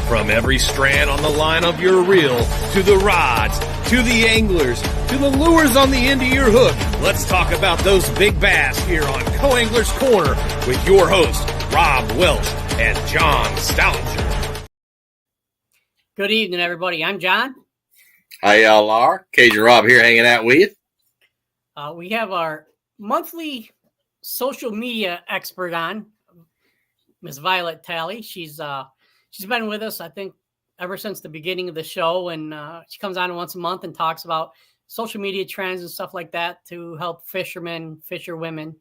From every strand on the line of your reel, to the rods, to the anglers, to the lures on the end of your hook, let's talk about those big bass here on Co-Angler's Corner with your hosts, Rob Welch and John Stoudinger. Good evening, everybody. I'm John. Hi, y'all are. Cajun Rob here hanging out with you. We have our monthly social media expert on, Miss Violette Talley. She's been with us, I think, ever since the beginning of the show, and she comes on once a month and talks about social media trends and stuff like that to help fishermen, fisherwomen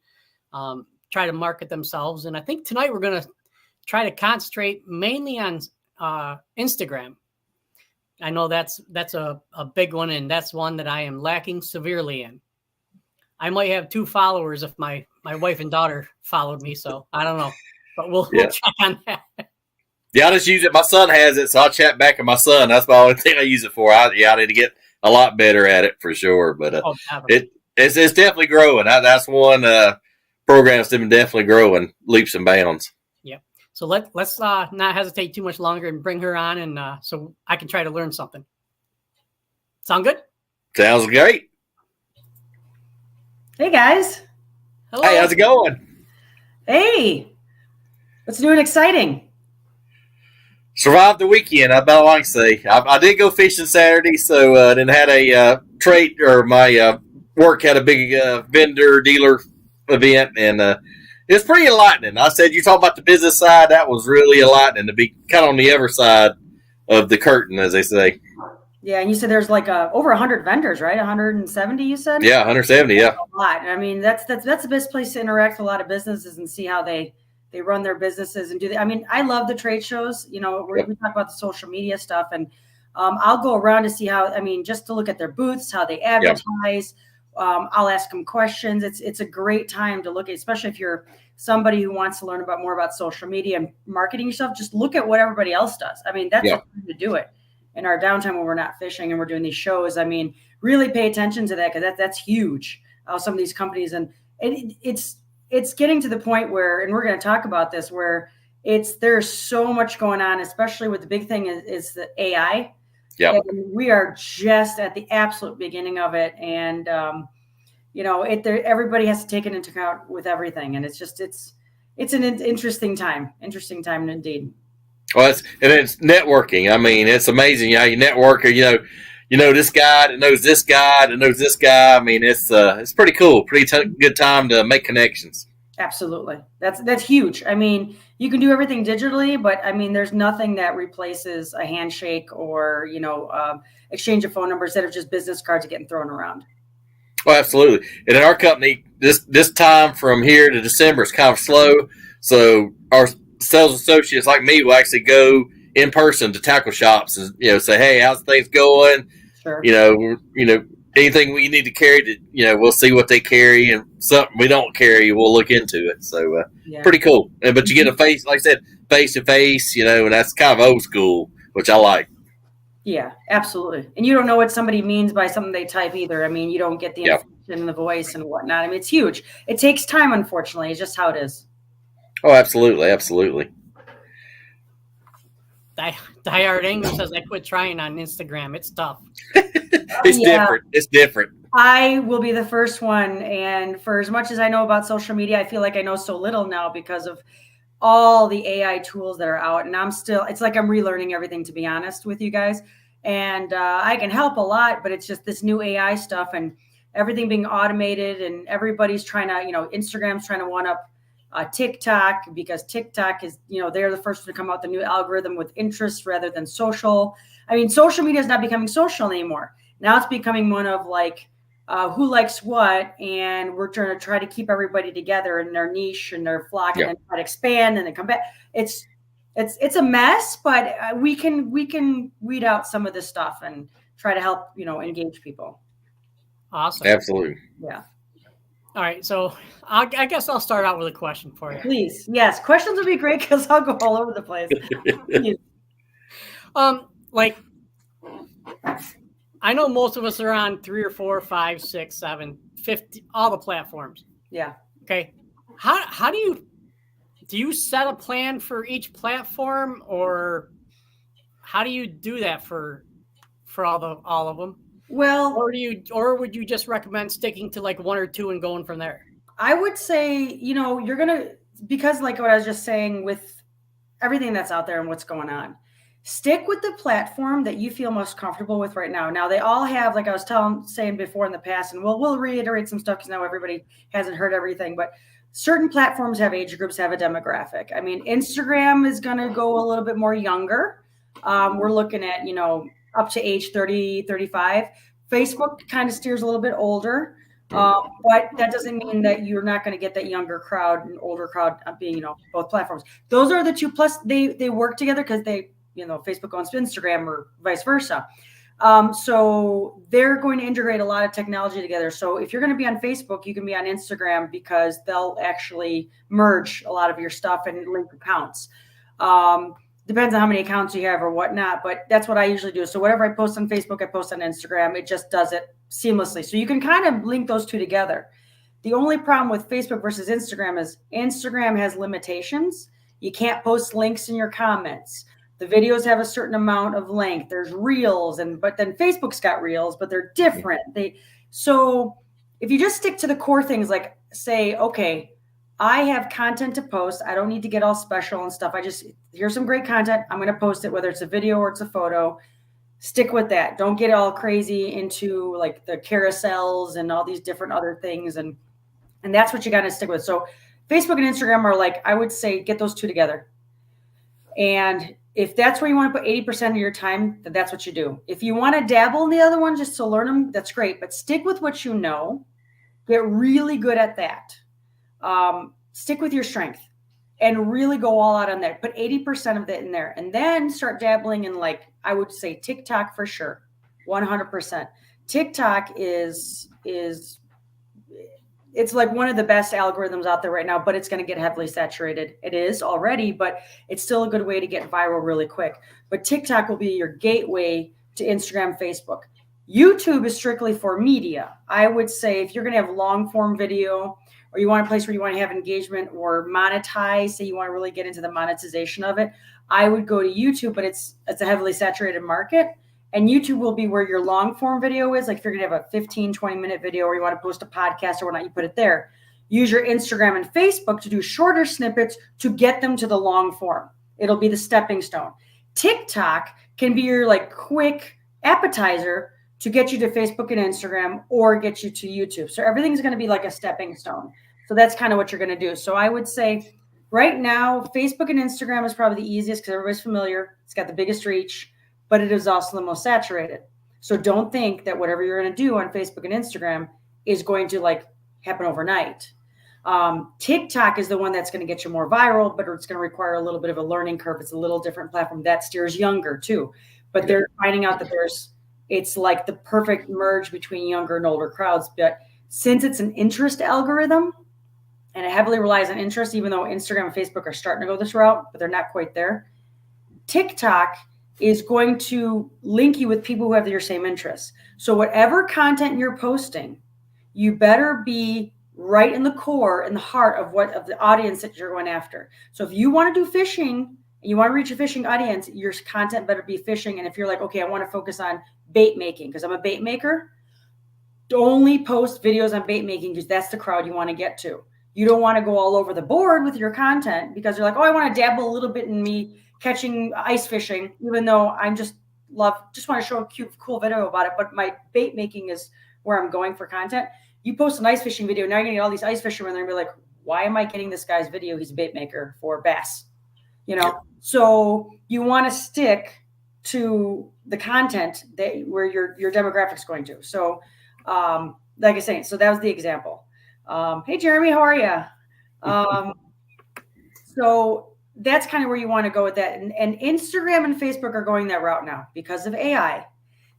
try to market themselves. And I think tonight we're going to try to concentrate mainly on Instagram. I know that's a big one, and that's one that I am lacking severely in. I might have 2 followers if my wife and daughter followed me, so I don't know. But we'll check on that. Yeah, I just use it. My son has it, so I'll chat back with my son. That's the only thing I use it for. I need to get a lot better at it for sure. But it's definitely growing. That's one program that's been definitely growing leaps and bounds. Yeah. So let's not hesitate too much longer and bring her on, and so I can try to learn something. Sound good? Sounds great. Hey, guys. Hello. Hey, how's it going? Hey. What's new and exciting? Survived the weekend, I about like to say. I did go fishing Saturday, so then had a trade, or my work had a big vendor dealer event, and it was pretty enlightening. I said, you talk about the business side, that was really enlightening to be kind of on the other side of the curtain, as they say. Yeah, and you said there's like over 100 vendors, right? 170, you said? Yeah, 170, yeah. That's a lot. I mean, that's the best place to interact with a lot of businesses and see how they run their businesses and do that. I mean, I love the trade shows. You know, we talk about the social media stuff, and I'll go around to see how, just to look at their booths, how they advertise. I'll ask them questions. It's a great time to look at, especially if you're somebody who wants to learn more about social media and marketing yourself. Just look at what everybody else does. I mean, that's the time to do it in our downtime when we're not fishing and we're doing these shows. I mean, really pay attention to that, because that's huge. Some of these companies, and it's getting to the point where, and we're going to talk about this, where there's so much going on, especially with the big thing is the AI. Yeah, we are just at the absolute beginning of it, and everybody has to take it into account with everything, and it's an interesting time indeed. Well, it's networking. I mean, it's amazing. You network, you know this guy that knows this guy that knows this guy. I mean, it's pretty cool. Pretty good time to make connections. Absolutely. That's huge. I mean, you can do everything digitally, but I mean, there's nothing that replaces a handshake or, exchange of phone numbers instead of just business cards getting thrown around. Well, absolutely. And in our company, this time from here to December is kind of slow. So our sales associates like me will actually go in person to tackle shops and, say, hey, how's things going? Sure. Anything we need to carry, we'll see what they carry, and something we don't carry, we'll look into it. So pretty cool. But you get a face, like I said, face to face, and that's kind of old school, which I like. Yeah, absolutely. And you don't know what somebody means by something they type either. I mean, you don't get the inflection in the voice and whatnot. I mean, it's huge. It takes time, unfortunately. It's just how it is. Oh, absolutely. Absolutely. Diehard Angler says I quit trying on Instagram. It's tough. It's different. I will be the first one. And for as much as I know about social media, I feel like I know so little now because of all the AI tools that are out. And it's like I'm relearning everything, to be honest with you guys. And I can help a lot, but it's just this new AI stuff and everything being automated, and everybody's trying to, Instagram's trying to one up TikTok, because TikTok is, they're the first to come out with the new algorithm with interest rather than social. I mean, social media is not becoming social anymore. Now it's becoming one of like, who likes what, and we're trying to try to keep everybody together in their niche and their flock, and then try to expand and then come back. It's a mess, but we can weed out some of this stuff and try to help, engage people. Awesome. Absolutely. Yeah. All right, so I guess I'll start out with a question for you. Please, yes, questions would be great because I'll go all over the place. I know most of us are on 3 or 4, 5, 6, 7, 50, all the platforms. Yeah. Okay. How do you set a plan for each platform, or how do you do that for all of them? Well, or would you just recommend sticking to like one or two and going from there? I would say, you're going to, because like what I was just saying with everything that's out there and what's going on, stick with the platform that you feel most comfortable with right now. Now they all have, like I was saying before in the past, and we'll reiterate some stuff because now everybody hasn't heard everything, but certain platforms have age groups, have a demographic. I mean, Instagram is going to go a little bit more younger. We're looking at, up to age 30, 35. Facebook kind of steers a little bit older. But that doesn't mean that you're not going to get that younger crowd and older crowd being, both platforms. Those are the two. Plus, they work together because they, Facebook owns Instagram or vice versa. So they're going to integrate a lot of technology together. So if you're going to be on Facebook, you can be on Instagram because they'll actually merge a lot of your stuff and link accounts. Depends on how many accounts you have or whatnot, but that's what I usually do. So whatever I post on Facebook, I post on Instagram. It just does it seamlessly. So you can kind of link those two together. The only problem with Facebook versus Instagram is Instagram has limitations. You can't post links in your comments. The videos have a certain amount of length. There's reels, but then Facebook's got reels, but they're different. So if you just stick to the core things, like say, okay, I have content to post. I don't need to get all special and stuff. Here's some great content. I'm going to post it, whether it's a video or it's a photo. Stick with that. Don't get all crazy into like the carousels and all these different other things. And that's what you got to stick with. So Facebook and Instagram are like, I would say, get those two together. And if that's where you want to put 80% of your time, then that's what you do. If you want to dabble in the other one just to learn them, that's great. But stick with what you know. Get really good at that. Stick with your strength and really go all out on that. Put 80% of it in there and then start dabbling in, like, I would say TikTok for sure. 100%. TikTok it's like one of the best algorithms out there right now, but it's going to get heavily saturated. It is already, but it's still a good way to get viral really quick. But TikTok will be your gateway to Instagram, Facebook. YouTube is strictly for media. I would say if you're going to have long form video, or you want a place where you want to have engagement or monetize, say you want to really get into the monetization of it, I would go to YouTube, but it's a heavily saturated market. And YouTube will be where your long form video is. Like if you're going to have a 15, 20-minute video or you want to post a podcast or whatnot, you put it there. Use your Instagram and Facebook to do shorter snippets to get them to the long form. It'll be the stepping stone. TikTok can be your like quick appetizer to get you to Facebook and Instagram or get you to YouTube. So everything's going to be like a stepping stone. So that's kind of what you're going to do. So I would say right now, Facebook and Instagram is probably the easiest because everybody's familiar. It's got the biggest reach, but it is also the most saturated. So don't think that whatever you're going to do on Facebook and Instagram is going to like happen overnight. TikTok is the one that's going to get you more viral, but it's going to require a little bit of a learning curve. It's a little different platform that steers younger too, but they're finding out that it's like the perfect merge between younger and older crowds. But since it's an interest algorithm and it heavily relies on interest, even though Instagram and Facebook are starting to go this route, but they're not quite there, TikTok is going to link you with people who have your same interests. So whatever content you're posting, you better be right in the core, in the heart of the audience that you're going after. So if you want to do fishing, and you want to reach a fishing audience, your content better be fishing. And if you're like, okay, I want to focus on bait making because I'm a bait maker, only post videos on bait making because that's the crowd you want to get to. You don't want to go all over the board with your content because you're like, oh, I want to dabble a little bit in me catching ice fishing, even though I'm just want to show a cute, cool video about it. But my bait making is where I'm going for content. You post an ice fishing video, now you're going to get all these ice fishermen. They're going to be like, why am I getting this guy's video? He's a bait maker for bass, So you want to stick to the content where your demographic's going to. So, like I say, so that was the example. Hey, Jeremy, how are you? So that's kind of where you want to go with that. And Instagram and Facebook are going that route now because of AI.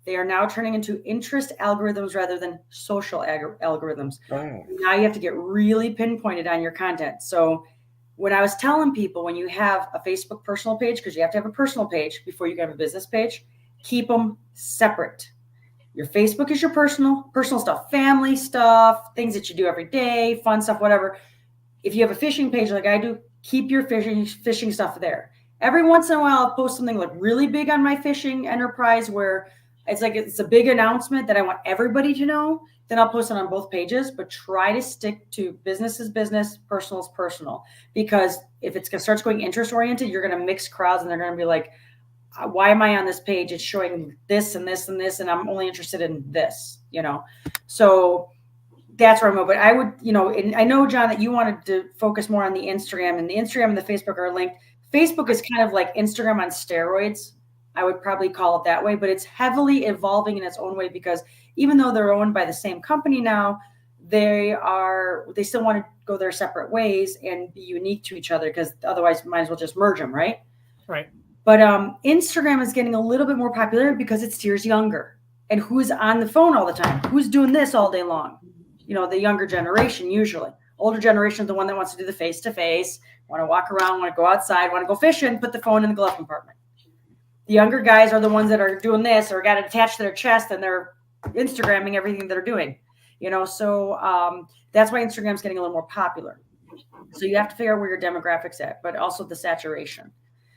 They are now turning into interest algorithms rather than social algorithms. Oh. Now you have to get really pinpointed on your content. So when I was telling people, when you have a Facebook personal page, because you have to have a personal page before you can have a business page, keep them separate. Your Facebook is your personal stuff, family stuff, things that you do every day, fun stuff, whatever. If you have a fishing page like I do, keep your fishing stuff there. Every once in a while, I'll post something like really big on my fishing enterprise where it's a big announcement that I want everybody to know. Then I'll post it on both pages, but try to stick to business is business, personal is personal. Because if it starts going interest oriented, you're going to mix crowds and they're going to be like, why am I on this page? It's showing this and this and this, and I'm only interested in this, So that's where I'm at. But I would, and I know, John, that you wanted to focus more on the Instagram, and the Instagram and the Facebook are linked. Facebook is kind of like Instagram on steroids. I would probably call it that way, but it's heavily evolving in its own way because even though they're owned by the same company now, they still want to go their separate ways and be unique to each other because otherwise might as well just merge them, right? Right. But Instagram is getting a little bit more popular because it steers younger. And who's on the phone all the time? Who's doing this all day long? The younger generation usually. Older generation is the one that wants to do the face-to-face, want to walk around, want to go outside, want to go fishing, put the phone in the glove compartment. The younger guys are the ones that are doing this or got it attached to their chest and they're Instagramming everything they're doing. So that's why Instagram's getting a little more popular. So you have to figure out where your demographics at, but also the saturation.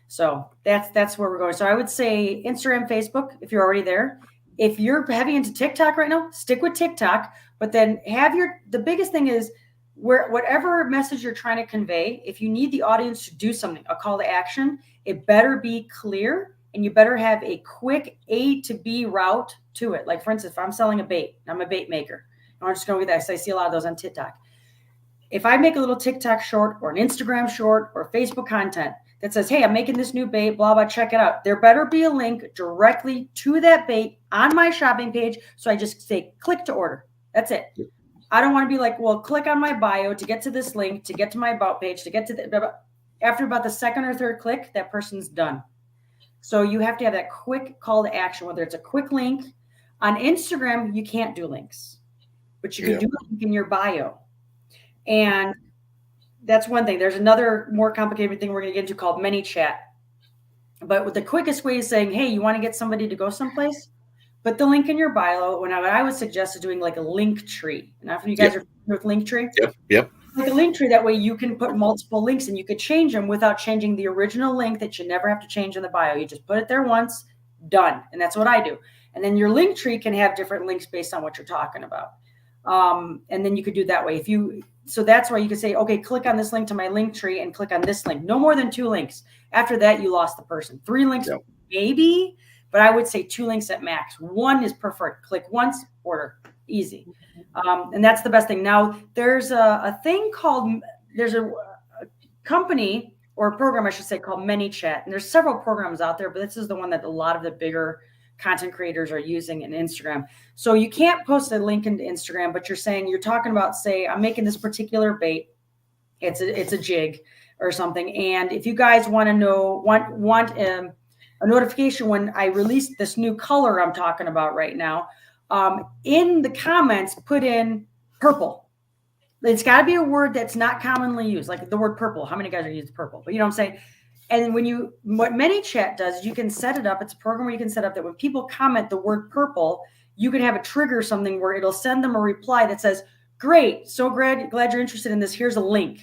So that's where we're going. So I would say Instagram, Facebook, if you're already there. If you're heavy into TikTok right now, stick with TikTok, but then the biggest thing is whatever message you're trying to convey, if you need the audience to do something, a call to action, it better be clear and you better have a quick A to B route to it. Like for instance, if I'm selling a bait, I'm a bait maker. I'm just going with that. So I see a lot of those on TikTok. If I make a little TikTok short or an Instagram short or Facebook content that says, hey, I'm making this new bait, blah, blah, check it out. There better be a link directly to that bait on my shopping page. So I just say, click to order. That's it. I don't want to be like, well, click on my bio to get to this link, to get to my about page, to get to the, after about the second or third click, that person's done. So you have to have that quick call to action, whether it's a quick link. On Instagram, you can't do links, but you can do a link in your bio. And that's one thing. There's another more complicated thing we're going to get into called ManyChat. But with the quickest way is saying, hey, you want to get somebody to go someplace? Put the link in your bio. What I would suggest is doing like a link tree. Now, if you guys are familiar with Linktree, Yep. Like a link tree, that way you can put multiple links and you could change them without changing the original link that you never have to change in the bio. You just put it there once, done. And that's what I do. And then your link tree can have different links based on what you're talking about. And then you could do that way. So that's why you could say, okay, click on this link to my link tree and click on this link. No more than 2 links. After that, you lost the person. 3 links, maybe, but I would say 2 links at max. 1 is preferred. Click once, order, easy. And that's the best thing. Now there's a thing called, there's a company or a program, I should say, called ManyChat. And there's several programs out there, but this is the one that a lot of the bigger content creators are using in Instagram. So you can't post a link into Instagram, but you're talking about, say, I'm making this particular bait. It's a jig or something. And if you guys want to know, want a notification when I release this new color I'm talking about right now, in the comments, put in purple. It's got to be a word that's not commonly used, like the word purple. How many guys are using purple? But you know what I'm saying? And what ManyChat does is you can set it up. It's a program where you can set up that when people comment the word purple, you can have it trigger something where it'll send them a reply that says, great, so glad you're interested in this. Here's a link.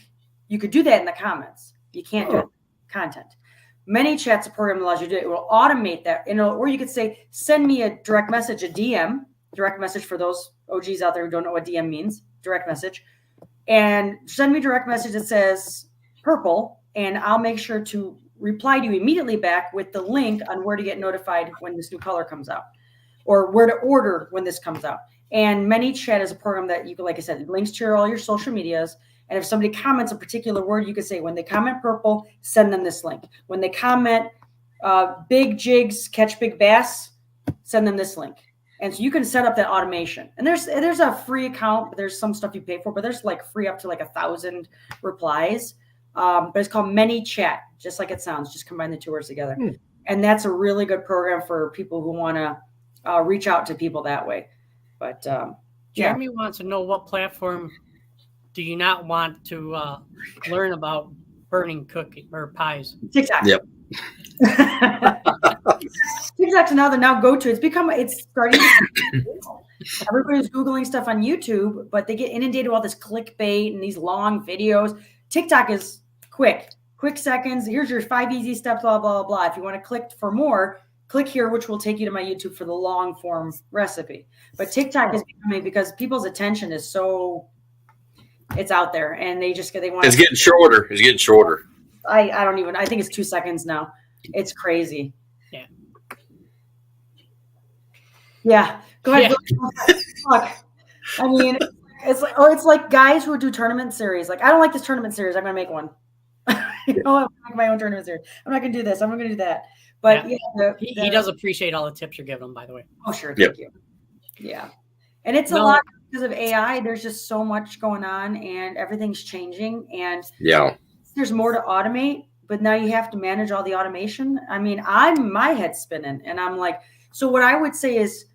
You could do that in the comments. You can't do it in content. ManyChat's a program that allows you to do it. It will automate that. Or you could say, send me a direct message, a DM, direct message for those OGs out there who don't know what DM means, direct message. And send me a direct message that says purple, and I'll make sure to reply to you immediately back with the link on where to get notified when this new color comes out or where to order when this comes out. And ManyChat is a program that you can, like I said, it links to all your social medias. And if somebody comments a particular word, you can say, when they comment purple, send them this link. When they comment big jigs, catch big bass, send them this link. And so you can set up that automation. And there's a free account, but there's some stuff you pay for, but there's like free up to like 1,000 replies. But it's called ManyChat, just like it sounds. Just combine the 2 words together. And that's a really good program for people who want to reach out to people that way. But Jeremy wants to know, what platform do you not want to learn about burning cookie or pies? TikTok. Yep. TikTok's now go-to. It's starting to everybody's Googling stuff on YouTube, but they get inundated with all this clickbait and these long videos. TikTok is quick. quick seconds. Here's your 5 easy steps, blah, blah, blah. If you want to click for more, click here, which will take you to my YouTube for the long form recipe. But TikTok is becoming, because people's attention is so, it's out there, and they want. It's getting shorter. It's getting shorter. I don't even. I think it's 2 seconds now. It's crazy. Yeah. Yeah. Go ahead. Yeah. Look, I mean, it's like guys who do tournament series. Like, I don't like this tournament series. I'm gonna make one. I'm gonna make my own tournament series. I'm not gonna do this. I'm gonna do that. But he does appreciate all the tips you're giving him, by the way. Oh, sure. Thank you. Yeah. And it's a lot because of AI. There's just so much going on, and everything's changing. And there's more to automate, but now you have to manage all the automation. I mean, my head's spinning, and I'm like, so what I would say is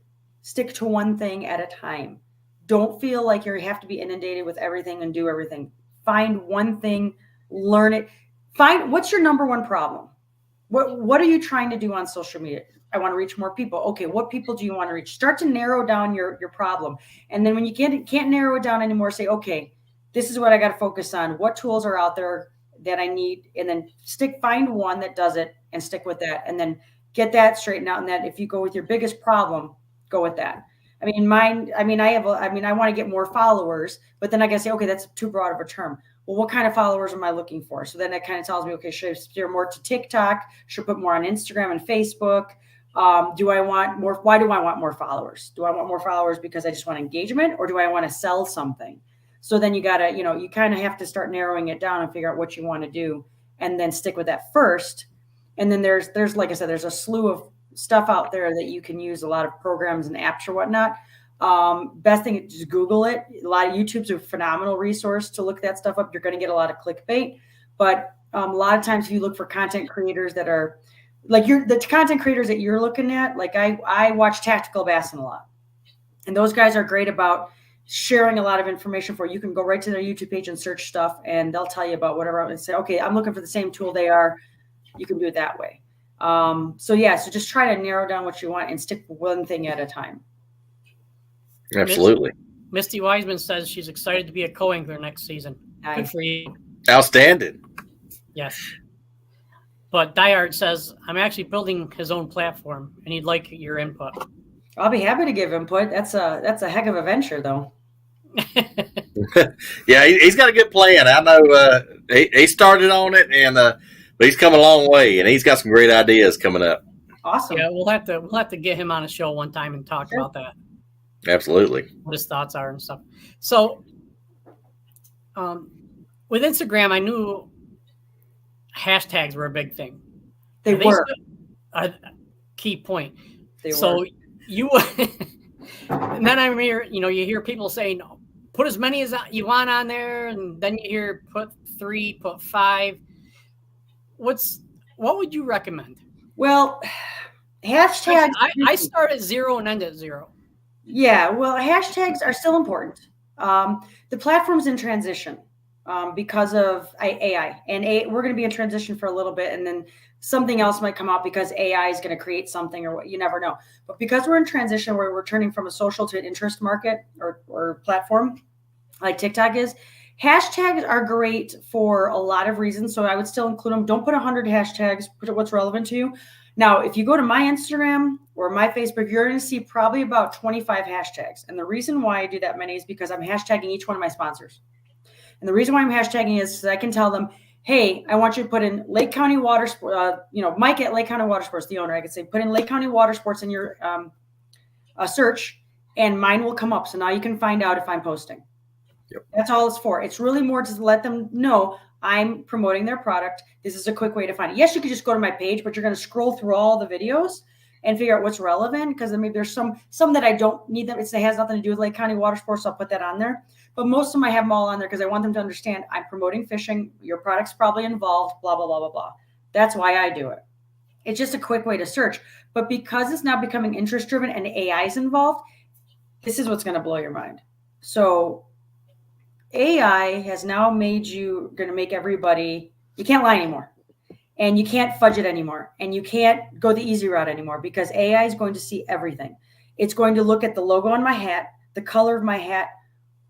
stick to one thing at a time. Don't feel like you have to be inundated with everything and do everything. Find one thing, learn it. Find what's your number one problem. What are you trying to do on social media? I want to reach more people. Okay, what people do you want to reach? Start to narrow down your problem. And then when you can't narrow it down anymore, say, okay, this is what I got to focus on. What tools are out there that I need? And then find one that does it and stick with that. And then get that straightened out. And that if you go with your biggest problem, go with that. I want to get more followers, but then I gotta say, okay, that's too broad of a term. Well, what kind of followers am I looking for? So then that kind of tells me, okay, should I steer more to TikTok? Should I put more on Instagram and Facebook? Do I want more? Why do I want more followers? Do I want more followers because I just want engagement, or do I want to sell something? So then you gotta, you kind of have to start narrowing it down and figure out what you want to do, and then stick with that first. And then there's like I said, there's a slew of stuff out there that you can use, a lot of programs and apps or whatnot. Best thing, just Google it. A lot of YouTube's a phenomenal resource to look that stuff up. You're going to get a lot of clickbait, but a lot of times if you look for content creators that are like the content creators that you're looking at, like I watch Tactical Bassin a lot, and those guys are great about sharing a lot of information for you. You can go right to their YouTube page and search stuff, and they'll tell you about whatever, and say, okay, I'm looking for the same tool they are. You can do it that way. So just try to narrow down what you want and stick with one thing at a time. Absolutely. Misty Wiseman says she's excited to be a co-angler next season. Nice. Good for you. Outstanding. Yes. But Diehard says, I'm actually building his own platform, and he'd like your input. I'll be happy to give input. That's a heck of a venture, though. Yeah, he's got a good plan. I know he started on it, and but he's come a long way, and he's got some great ideas coming up. Awesome. Yeah, we'll have to get him on a show one time and talk about that. Absolutely. What his thoughts are and stuff. So, with Instagram, I knew hashtags were a big thing. They were a key point. They were. You, and then I hear, you hear people saying, put as many as you want on there, and then you hear put 3, put 5. What would you recommend? Well, hashtags. I start at 0 and end at 0. Yeah, well, hashtags are still important. The platform's in transition because of AI, and we're going to be in transition for a little bit, and then something else might come out because AI is going to create something, or you never know. But because we're in transition, where we're turning from a social to an interest market or platform like TikTok is, hashtags are great for a lot of reasons. So I would still include them. Don't put 100 hashtags. Put what's relevant to you. Now, if you go to my Instagram or my Facebook, you're going to see probably about 25 hashtags. And the reason why I do that many is because I'm hashtagging each one of my sponsors. And the reason why I'm hashtagging is so I can tell them, hey, I want you to put in Lake County Water Sports, Mike at Lake County Water Sports, the owner. I could say, put in Lake County Water Sports in your search, and mine will come up. So now you can find out if I'm posting. Yep. That's all it's for. It's really more to let them know I'm promoting their product. This is a quick way to find it. Yes, you could just go to my page, but you're going to scroll through all the videos and figure out what's relevant, because maybe there's some that I don't need them. It has nothing to do with Lake County Water Sports, so I'll put that on there. But most of them I have them all on there because I want them to understand I'm promoting fishing. Your product's probably involved, blah, blah, blah, blah, blah. That's why I do it. It's just a quick way to search. But because it's now becoming interest-driven and AI is involved, this is what's going to blow your mind. So AI has now going to make everybody, you can't lie anymore. And you can't fudge it anymore. And you can't go the easy route anymore, because AI is going to see everything. It's going to look at the logo on my hat, the color of my hat,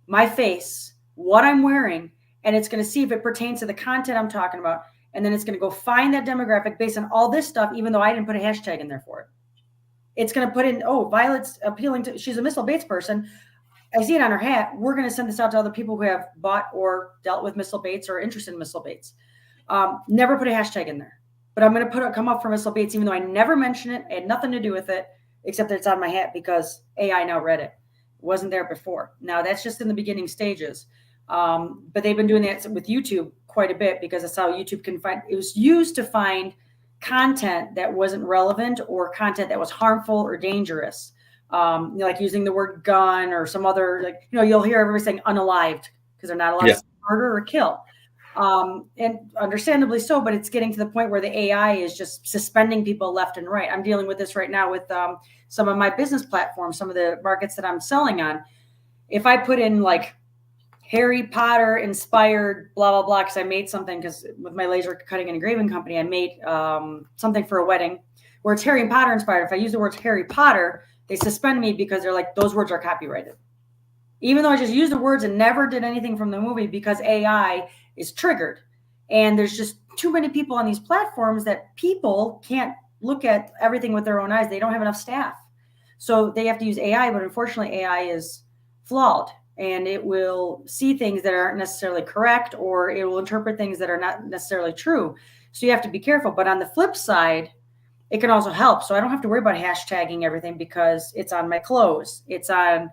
my face, what I'm wearing, and it's going to see if it pertains to the content I'm talking about. And then it's going to go find that demographic based on all this stuff, even though I didn't put a hashtag in there for it. It's going to put in, oh, Violet's appealing to, she's a missile baits person. I see it on her hat. We're going to send this out to other people who have bought or dealt with missile baits or interested in missile baits. Never put a hashtag in there, but I'm going to come up for missile baits, even though I never mentioned it. I had nothing to do with it, except that it's on my hat because AI now read it. It wasn't there before. Now that's just in the beginning stages. But they've been doing that with YouTube quite a bit because that's how YouTube can find, it was used to find content that wasn't relevant or content that was harmful or dangerous. Like using the word gun or some other, like, you'll hear everybody saying unalived because they're not allowed to murder or kill. And understandably so, but it's getting to the point where the AI is just suspending people left and right. I'm dealing with this right now with some of my business platforms, some of the markets that I'm selling on. If I put in like Harry Potter inspired blah, blah, blah, because I made something, because with my laser cutting and engraving company, I made something for a wedding where it's Harry Potter inspired. If I use the words Harry Potter, they suspend me because they're like, those words are copyrighted. Even though I just used the words and never did anything from the movie because AI is triggered. And there's just too many people on these platforms that people can't look at everything with their own eyes. They don't have enough staff. So they have to use AI, but unfortunately AI is flawed and it will see things that aren't necessarily correct, or it will interpret things that are not necessarily true. So you have to be careful. But on the flip side, it can also help. So I don't have to worry about hashtagging everything because it's on my clothes. It's on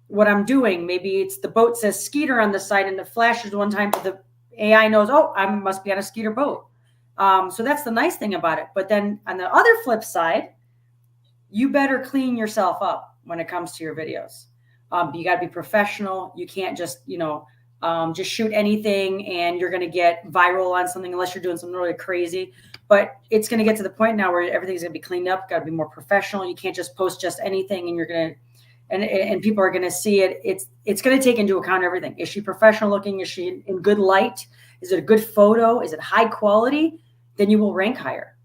what I'm doing. Maybe it's the boat says Skeeter on the side and it flashes one time, but the AI knows, oh, I must be on a Skeeter boat. So that's the nice thing about it. But then on the other flip side, you better clean yourself up when it comes to your videos. You got to be professional. You can't just, just shoot anything and you're going to get viral on something unless you're doing something really crazy. But it's going to get to the point now where everything's going to be cleaned up. Got to be more professional. You can't just post just anything and you're going to, and people are going to see it. It's going to take into account everything. Is she professional looking? Is she in good light? Is it a good photo? Is it high quality? Then you will rank higher.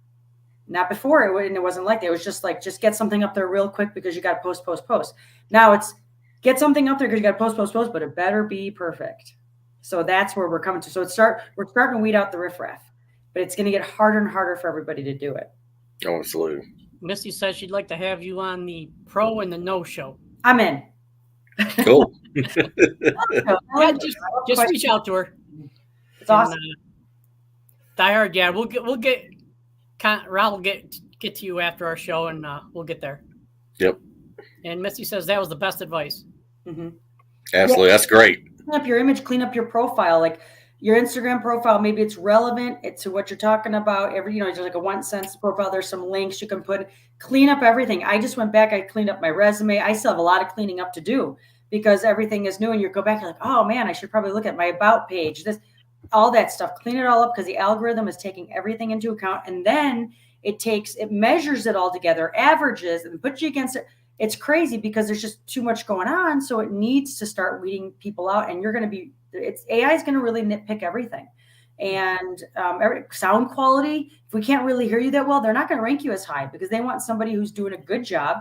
Not before it wasn't like that. It was just like, just get something up there real quick because you got to post. Now it's get something up there because you got to post, but it better be perfect. So that's where we're coming to. So we're starting to weed out the riffraff, but it's going to get harder and harder for everybody to do it. Oh, absolutely. Misty says she'd like to have you on the Pro and the No show. I'm in. Cool. Yeah, just reach out to her. It's awesome. Die Hard, yeah, we'll get. Rob will get to you after our show, and we'll get there. Yep. And Misty says that was the best advice. Mm-hmm. Absolutely, that's great. Clean up your image, clean up your profile, like your Instagram profile. Maybe it's relevant to what you're talking about. There's like a 1 cent profile. There's some links you can put. Clean up everything. I just went back. I cleaned up my resume. I still have a lot of cleaning up to do because everything is new. And you go back, you're like, oh man, I should probably look at my about page. All that stuff. Clean it all up because the algorithm is taking everything into account, and then it measures it all together, averages, and puts you against it. It's crazy because there's just too much going on. So it needs to start weeding people out, and AI is going to really nitpick everything. And sound quality, if we can't really hear you that well, they're not going to rank you as high because they want somebody who's doing a good job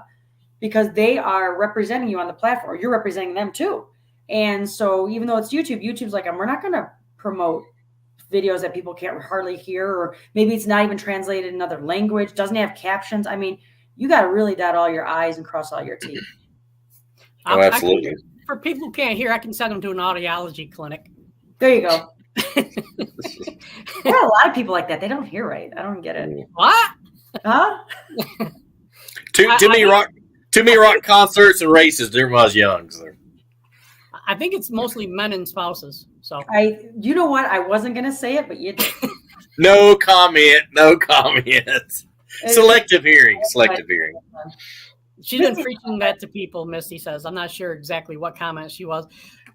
because they are representing you on the platform. You're representing them too. And so even though it's YouTube's like, we're not going to promote videos that people can't hardly hear, or maybe it's not even translated in another language, doesn't have captions. I mean, you got to really dot all your I's and cross all your T's. Oh, absolutely. For people who can't hear, I can send them to an audiology clinic. There you go. There are a lot of people like that. They don't hear right. I don't get it. What? Huh? Too many rock concerts and races during when I was young. So. I think it's mostly men and spouses. So you know what? I wasn't going to say it, but you did. No comment. Selective hearing. She's been preaching that to people, Misty says. I'm not sure exactly what comment she was.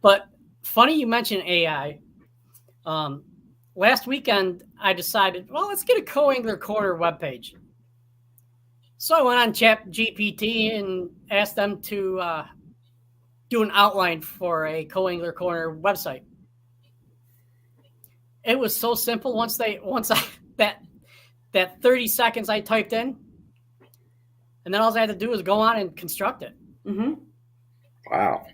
But funny you mentioned AI. Last weekend, I decided, well, let's get a Co-Angler Corner webpage. So I went on ChatGPT and asked them to do an outline for a Co-Angler Corner website. It was so simple once that 30 seconds I typed in, and then all I had to do was go on and construct it. Mm-hmm. Wow.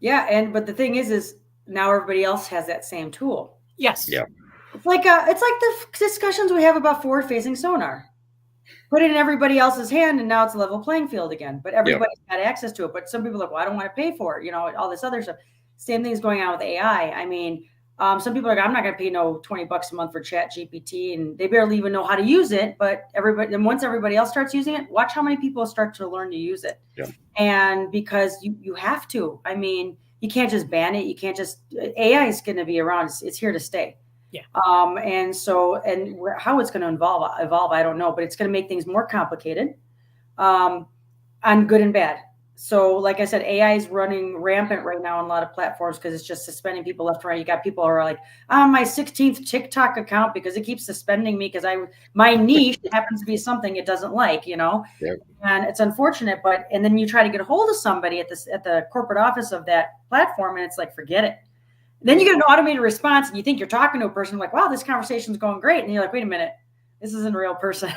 Yeah, but the thing is now everybody else has that same tool. Yes. Yeah. It's like the discussions we have about forward-facing sonar. Put it in everybody else's hand, and now it's a level playing field again. But everybody's got access to it. But some people are like, well, I don't want to pay for it. All this other stuff. Same thing is going on with AI. I mean, some people are like, I'm not going to pay no $20 a month for Chat GPT, and they barely even know how to use it. But once everybody else starts using it, watch how many people start to learn to use it. Yeah. And because you have to. I mean, you can't just ban it. You can't just AI is going to be around. It's here to stay. Yeah. And how it's going to evolve, I don't know, but it's going to make things more complicated, on good and bad. So, like I said, AI is running rampant right now on a lot of platforms because it's just suspending people left and right. You got people who are like, I'm on my 16th TikTok account because it keeps suspending me because my niche happens to be something it doesn't like, Yep. And it's unfortunate, and then you try to get a hold of somebody at the corporate office of that platform, and it's like, forget it. Then you get an automated response, and you think you're talking to a person like, wow, this conversation's going great. And you're like, wait a minute, this isn't a real person,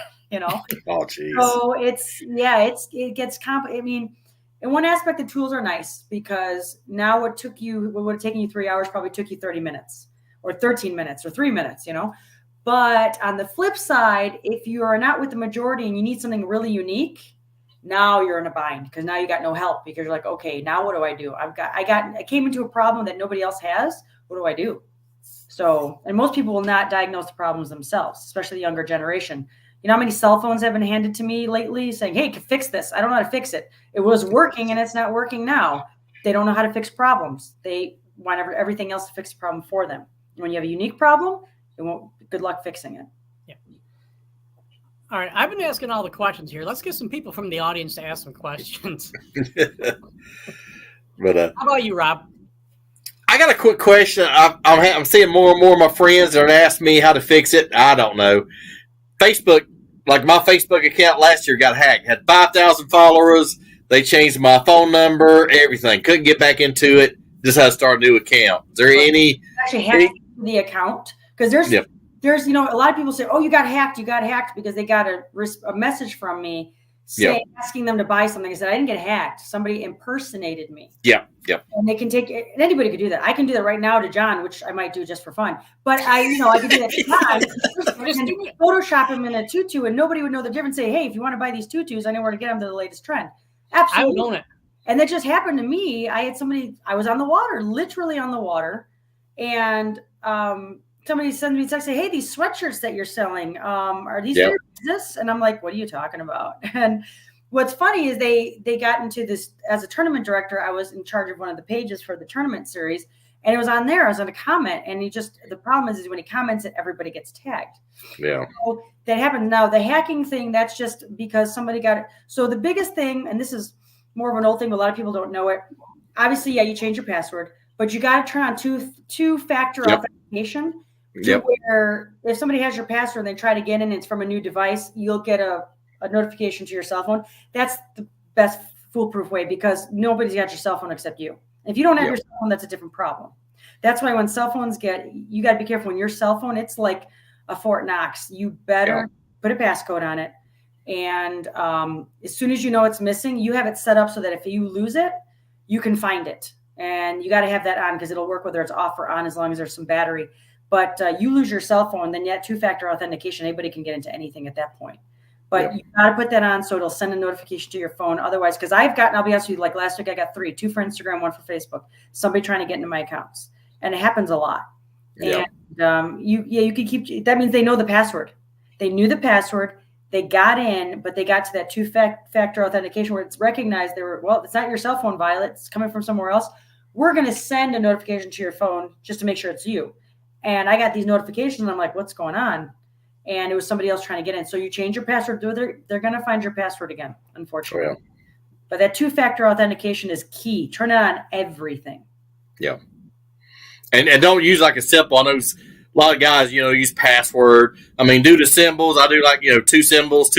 Oh, geez. So it gets complicated. I mean, in one aspect, the tools are nice because now what would have taken you 3 hours probably took you 30 minutes or 13 minutes or 3 minutes, But on the flip side, if you are not with the majority and you need something really unique, now you're in a bind because now you got no help because you're like, okay, now what do I do? I came into a problem that nobody else has. What do I do? So, and most people will not diagnose the problems themselves, especially the younger generation. You know how many cell phones have been handed to me lately saying, hey, fix this. I don't know how to fix it. It was working and it's not working now. They don't know how to fix problems. They want everything else to fix the problem for them. When you have a unique problem, good luck fixing it. All right, I've been asking all the questions here. Let's get some people from the audience to ask some questions. But how about you, Rob? I got a quick question. I'm seeing more and more of my friends that are asking me how to fix it. I don't know. Facebook, like my Facebook account last year got hacked. Had 5,000 followers. They changed my phone number, everything. Couldn't get back into it. Just had to start a new account. Is there any? Actually, hack the account because there's a lot of people say, oh, you got hacked because they got a message from me asking them to buy something. I said, I didn't get hacked. Somebody impersonated me. Yeah. And they can take it, and anybody could do that. I can do that right now to John, which I might do just for fun. But I can do that to John. Just Photoshop him in a tutu, and nobody would know the difference. Say, hey, if you want to buy these tutus, I know where to get them to the latest trend. Absolutely. I would own it. And that just happened to me. I was on the water, literally on the water, and somebody sends me a text, say, hey, these sweatshirts that you're selling, are these your business? And I'm like, what are you talking about? And what's funny is they got into this as a tournament director. I was in charge of one of the pages for the tournament series, and it was on there. I was on a comment, and the problem is when he comments it, everybody gets tagged. Yeah. So that happened. Now the hacking thing, that's just because somebody got it. So the biggest thing, and this is more of an old thing, but a lot of people don't know it. Obviously, you change your password, but you got to turn on two-factor authentication. Where if somebody has your password and they try to get in, it's from a new device, you'll get a notification to your cell phone. That's the best foolproof way because nobody's got your cell phone except you. If you don't have your cell phone, that's a different problem. That's why when cell phones you got to be careful. When your cell phone, it's like a Fort Knox. You better put a passcode on it. And as soon as you know it's missing, you have it set up so that if you lose it, you can find it. And you got to have that on because it'll work whether it's off or on as long as there's some battery. But you lose your cell phone, then two-factor authentication, anybody can get into anything at that point. But you got to put that on so it'll send a notification to your phone. Otherwise, because I'll be honest with you, like last week I got 3, 2 for Instagram, 1 for Facebook. Somebody trying to get into my accounts. And it happens a lot. Yeah. And you can keep, that means they know the password. They knew the password. They got in, but they got to that two-factor authentication where it's recognized it's not your cell phone, Violet. It's coming from somewhere else. We're going to send a notification to your phone just to make sure it's you. And I got these notifications, and I'm like, what's going on? And it was somebody else trying to get in. So you change your password. They're going to find your password again, unfortunately. Yeah. But that two-factor authentication is key. Turn it on everything. Yeah. And don't use like a simple. I know a lot of guys, use password. I mean, do the symbols. I do like, 2 symbols,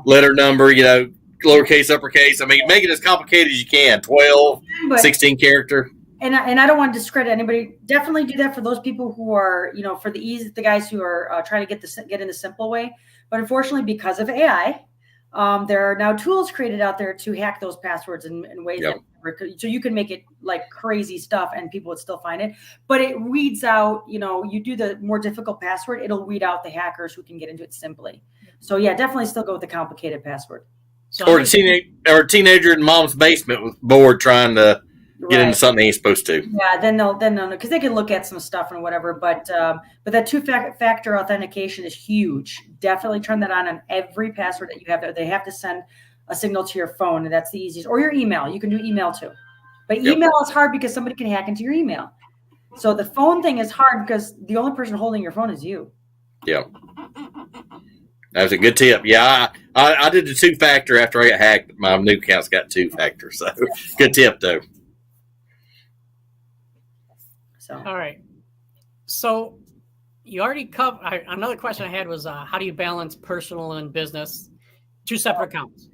letter number, lowercase, uppercase. I mean, make it as complicated as you can. 12, 16 character. And I don't want to discredit anybody. Definitely do that for those people who are, for the guys who are trying to get in the simple way. But unfortunately, because of AI, There are now tools created out there to hack those passwords in ways Yep. that so you can make it like crazy stuff and people would still find it. But it weeds out, you do the more difficult password, it'll weed out the hackers who can get into it simply. So yeah, definitely still go with the complicated password. So Or a teenager in mom's basement with bored trying to get into something he's supposed to. Yeah, then they'll because they can look at some stuff and whatever. But that two-factor authentication is huge. Definitely turn that on every password that you have. They have to send a signal to your phone, and that's the easiest. Or your email. You can do email too. But email is hard because somebody can hack into your email. So the phone thing is hard because the only person holding your phone is you. Yeah. That was a good tip. Yeah, I did the two-factor after I got hacked. My new account's got two-factor. So good tip, though. So all right. So you already covered. Another question I had was, how do you balance personal and business? Two separate accounts.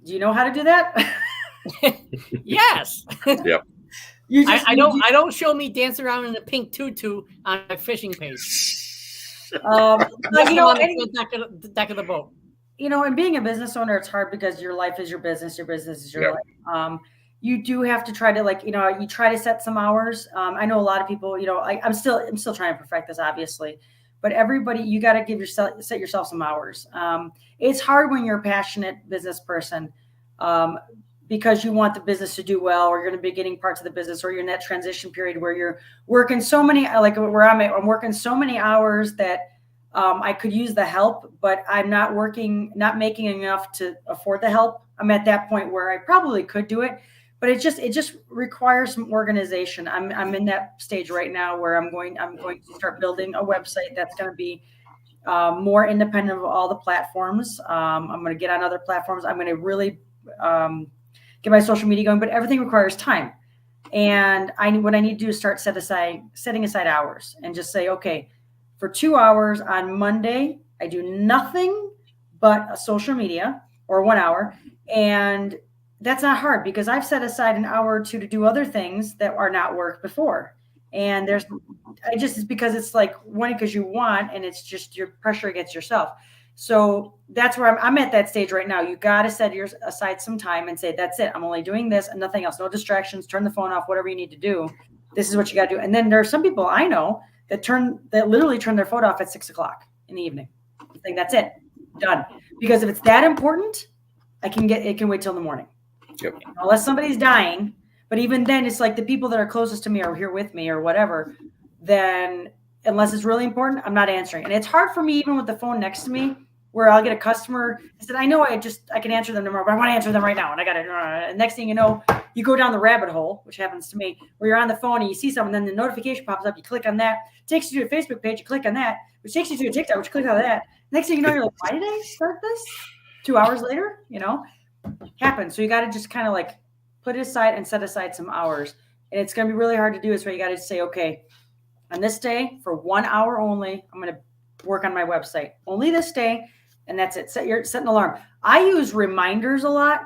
do you know how to do that? Yes. Yep. I don't show me dancing around in a pink tutu on my fishing page. On the deck of the boat. And being a business owner, it's hard because your life is your business is your life. You do have to try to you try to set some hours. I know a lot of people, I'm still trying to perfect this, obviously, but everybody, you got to set yourself some hours. It's hard when you're a passionate business person, because you want the business to do well, or you're in the beginning parts of the business, or you're in that transition period where you're working so many, like where I'm working so many hours that I could use the help, but I'm not making enough to afford the help. I'm at that point where I probably could do it, but it just requires some organization. I'm in that stage right now where I'm going to start building a website that's going to be more independent of all the platforms. I'm going to get on other platforms. I'm going to really get my social media going, but everything requires time. And what I need to do is start setting aside hours and just say, okay, for 2 hours on Monday, I do nothing but social media, or 1 hour. And that's not hard because I've set aside an hour or two to do other things that are not work before. And it's because it's like one, because you want, and it's just your pressure against yourself. So that's where I'm at that stage right now. You got to set aside some time and say, that's it. I'm only doing this and nothing else. No distractions, turn the phone off, whatever you need to do. This is what you got to do. And then there are some people I know that literally turn their phone off at 6:00 in the evening. I think that's it, done. Because if it's that important, it can wait till the morning. Yep. Unless somebody's dying. But even then, it's like the people that are closest to me are here with me or whatever. Then unless it's really important, I'm not answering. And it's hard for me, even with the phone next to me, where I'll get a customer. I said, I know I can answer them tomorrow, but I want to answer them right now. And I got to, and next thing you know, you go down the rabbit hole, which happens to me, where you're on the phone and you see something, then the notification pops up. You click on that, takes you to a Facebook page. You click on that, which takes you to a TikTok, which you click on that. Next thing you know, you're like, why did I start this? 2 hours later, happens. So you got to just kind of like put it aside and set aside some hours. And it's going to be really hard to do. Is where you got to say, okay, on this day for 1 hour only, I'm going to work on my website. Only this day. And that's it. Set an alarm. I use reminders a lot.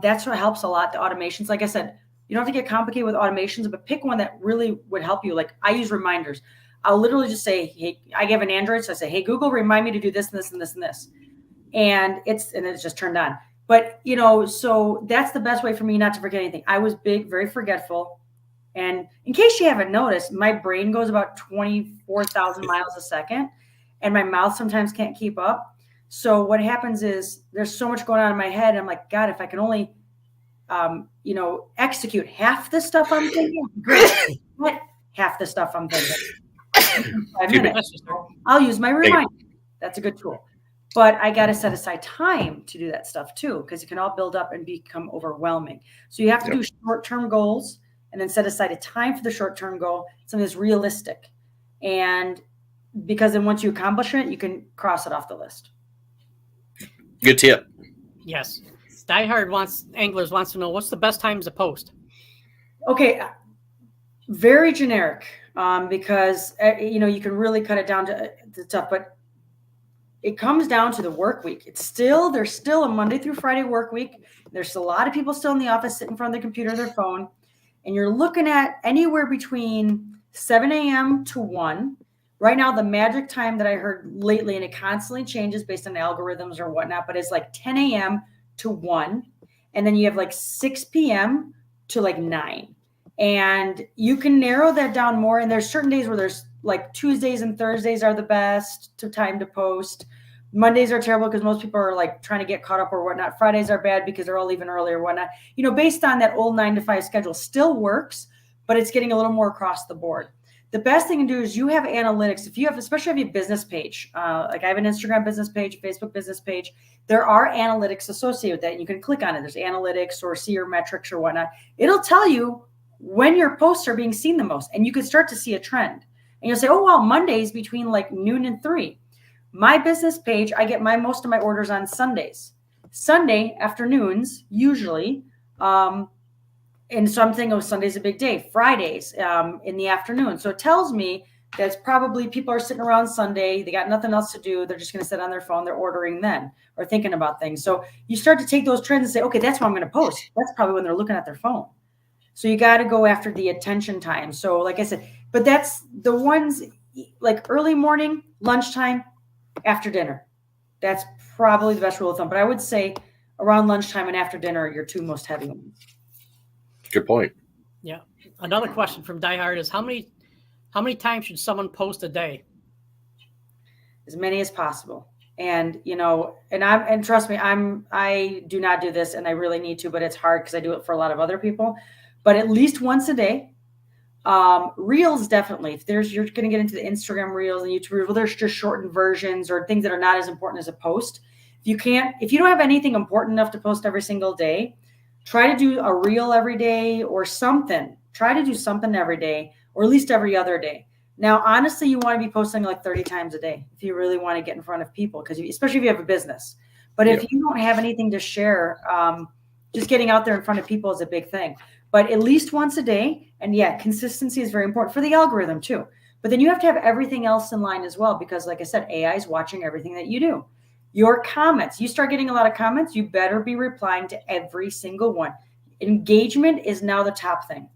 That's what helps a lot. The automations, like I said, you don't have to get complicated with automations, but pick one that really would help you. Like I use reminders. I'll literally just say, hey, I have an Android. So I say, hey, Google, remind me to do this and this and this and this. And it's just turned on. But, so that's the best way for me not to forget anything. I was very forgetful. And in case you haven't noticed, my brain goes about 24,000 miles a second and my mouth sometimes can't keep up. So what happens is there's so much going on in my head. I'm like, God, if I can only, execute half the stuff I'm thinking, great. What half the stuff I'm thinking? 5 minutes. I'll use my reminder. That's a good tool. But I got to set aside time to do that stuff too, because it can all build up and become overwhelming. So you have to do short-term goals and then set aside a time for the short-term goal, something that's realistic. And because then once you accomplish it, you can cross it off the list. Good tip. Yes. Diehard Anglers wants to know, what's the best times to post? Okay. Very generic, because, you can really cut it down to stuff, but it comes down to the work week. There's still a Monday through Friday work week. There's a lot of people still in the office sitting in front of their computer or their phone. And you're looking at anywhere between 7 a.m. to 1, Right now, the magic time that I heard lately, and it constantly changes based on algorithms or whatnot, but it's like 10 a.m. to 1. And then you have like 6 p.m. to like 9. And you can narrow that down more. And there's certain days where there's like Tuesdays and Thursdays are the best time to post. Mondays are terrible because most people are like trying to get caught up or whatnot. Fridays are bad because they're all leaving early or whatnot. Based on that old 9 to 5 schedule still works, but it's getting a little more across the board. The best thing to do is you have analytics. If you have, especially if you have a business page, like I have an Instagram business page, Facebook business page, there are analytics associated with that. You can click on it. There's analytics or see your metrics or whatnot. It'll tell you when your posts are being seen the most, and you can start to see a trend. And you'll say, oh, well, Mondays between like noon and 3. My business page, I get most of my orders on Sundays. Sunday afternoons, usually. And so I'm thinking, oh, Sunday's a big day. Fridays in the afternoon. So it tells me that's probably people are sitting around Sunday. They got nothing else to do. They're just going to sit on their phone. They're ordering then or thinking about things. So you start to take those trends and say, okay, that's what I'm going to post. That's probably when they're looking at their phone. So you got to go after the attention time. So like I said, but that's the ones like early morning, lunchtime, after dinner. That's probably the best rule of thumb. But I would say around lunchtime and after dinner are your two most heavy ones. Good point. Yeah. Another question from Die Hard is how many times should someone post a day? As many as possible. And and trust me, I do not do this and I really need to, but it's hard because I do it for a lot of other people. But at least once a day. Reels, definitely. If you're going to get into the Instagram reels and YouTube reels, well, there's just shortened versions or things that are not as important as a post. If you don't have anything important enough to post every single day, try to do a reel every day or something. Try to do something every day or at least every other day. Now, honestly, you want to be posting like 30 times a day if you really want to get in front of people, because especially if you have a business. But if you don't have anything to share, just getting out there in front of people is a big thing. But at least once a day. And yeah, consistency is very important for the algorithm too. But then you have to have everything else in line as well, because like I said, AI is watching everything that you do. Your comments, you start getting a lot of comments, you better be replying to every single one. Engagement is now the top thing.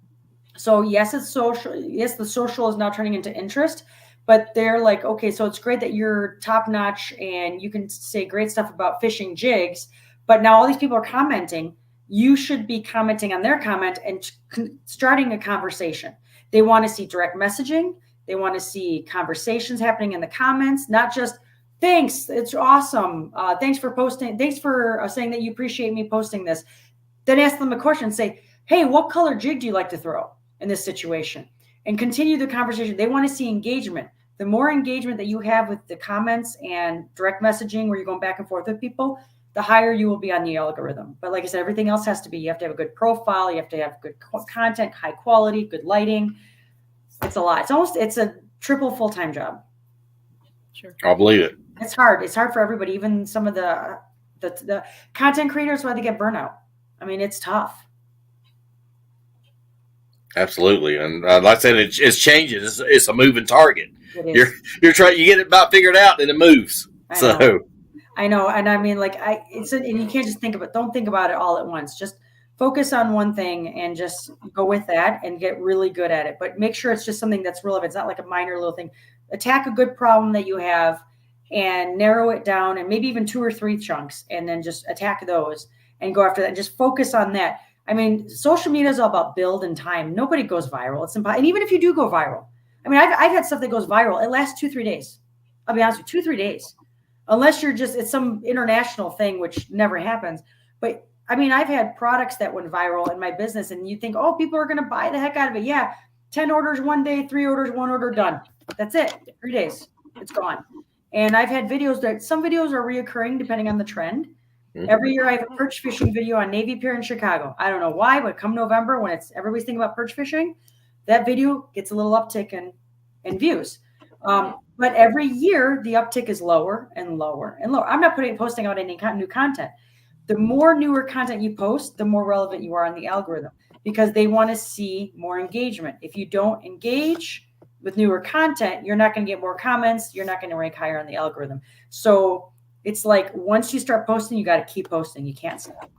So yes, it's social. Yes, the social is now turning into interest, but they're like, okay, so it's great that you're top notch and you can say great stuff about fishing jigs, but now all these people are commenting. You should be commenting on their comment and starting a conversation. They want to see direct messaging. They want to see conversations happening in the comments, not just, thanks, it's awesome. Thanks for posting. Thanks for saying that you appreciate me posting this. Then ask them a question. Say, hey, what color jig do you like to throw in this situation? And continue the conversation. They want to see engagement. The more engagement that you have with the comments and direct messaging where you're going back and forth with people, the higher you will be on the algorithm. But like I said, everything else has to be, you have to have a good profile. You have to have good content, high quality, good lighting. It's a lot. It's a triple full-time job. Sure. I'll believe it. It's hard. It's hard for everybody. Even some of the content creators, why they get burnout. I mean, it's tough. Absolutely. And like I said, it's changing. It's a moving target. It is. You're trying, you get it about figured out and it moves. I know. And I mean, like and you can't just don't think about it all at once. Just focus on one thing and just go with that and get really good at it. But make sure it's just something that's relevant. It's not like a minor little thing. Attack a good problem that you have and narrow it down, and maybe even 2 or 3 chunks, and then just attack those and go after that and just focus on that. I mean, social media is all about build and time. Nobody goes viral. It's impossible. And even if you do go viral, I mean, I've had stuff that goes viral. It lasts 2-3 days. I'll be honest with you, 2-3 days. Unless it's some international thing, which never happens. But I mean, I've had products that went viral in my business, and you think, oh, people are going to buy the heck out of it. Yeah. 10 orders one day, 3 orders, 1 order, done. That's it. 3 days. It's gone. And I've had videos that some videos are reoccurring depending on the trend. Mm-hmm. Every year I have a perch fishing video on Navy Pier in Chicago. I don't know why, but come November when everybody's thinking about perch fishing, that video gets a little uptick in views. But every year the uptick is lower and lower and lower. I'm not posting out any new content. The more newer content you post, the more relevant you are on the algorithm, because they want to see more engagement. If you don't engage with newer content, you're not going to get more comments. You're not going to rank higher on the algorithm. So it's like once you start posting, you got to keep posting. You can't stop.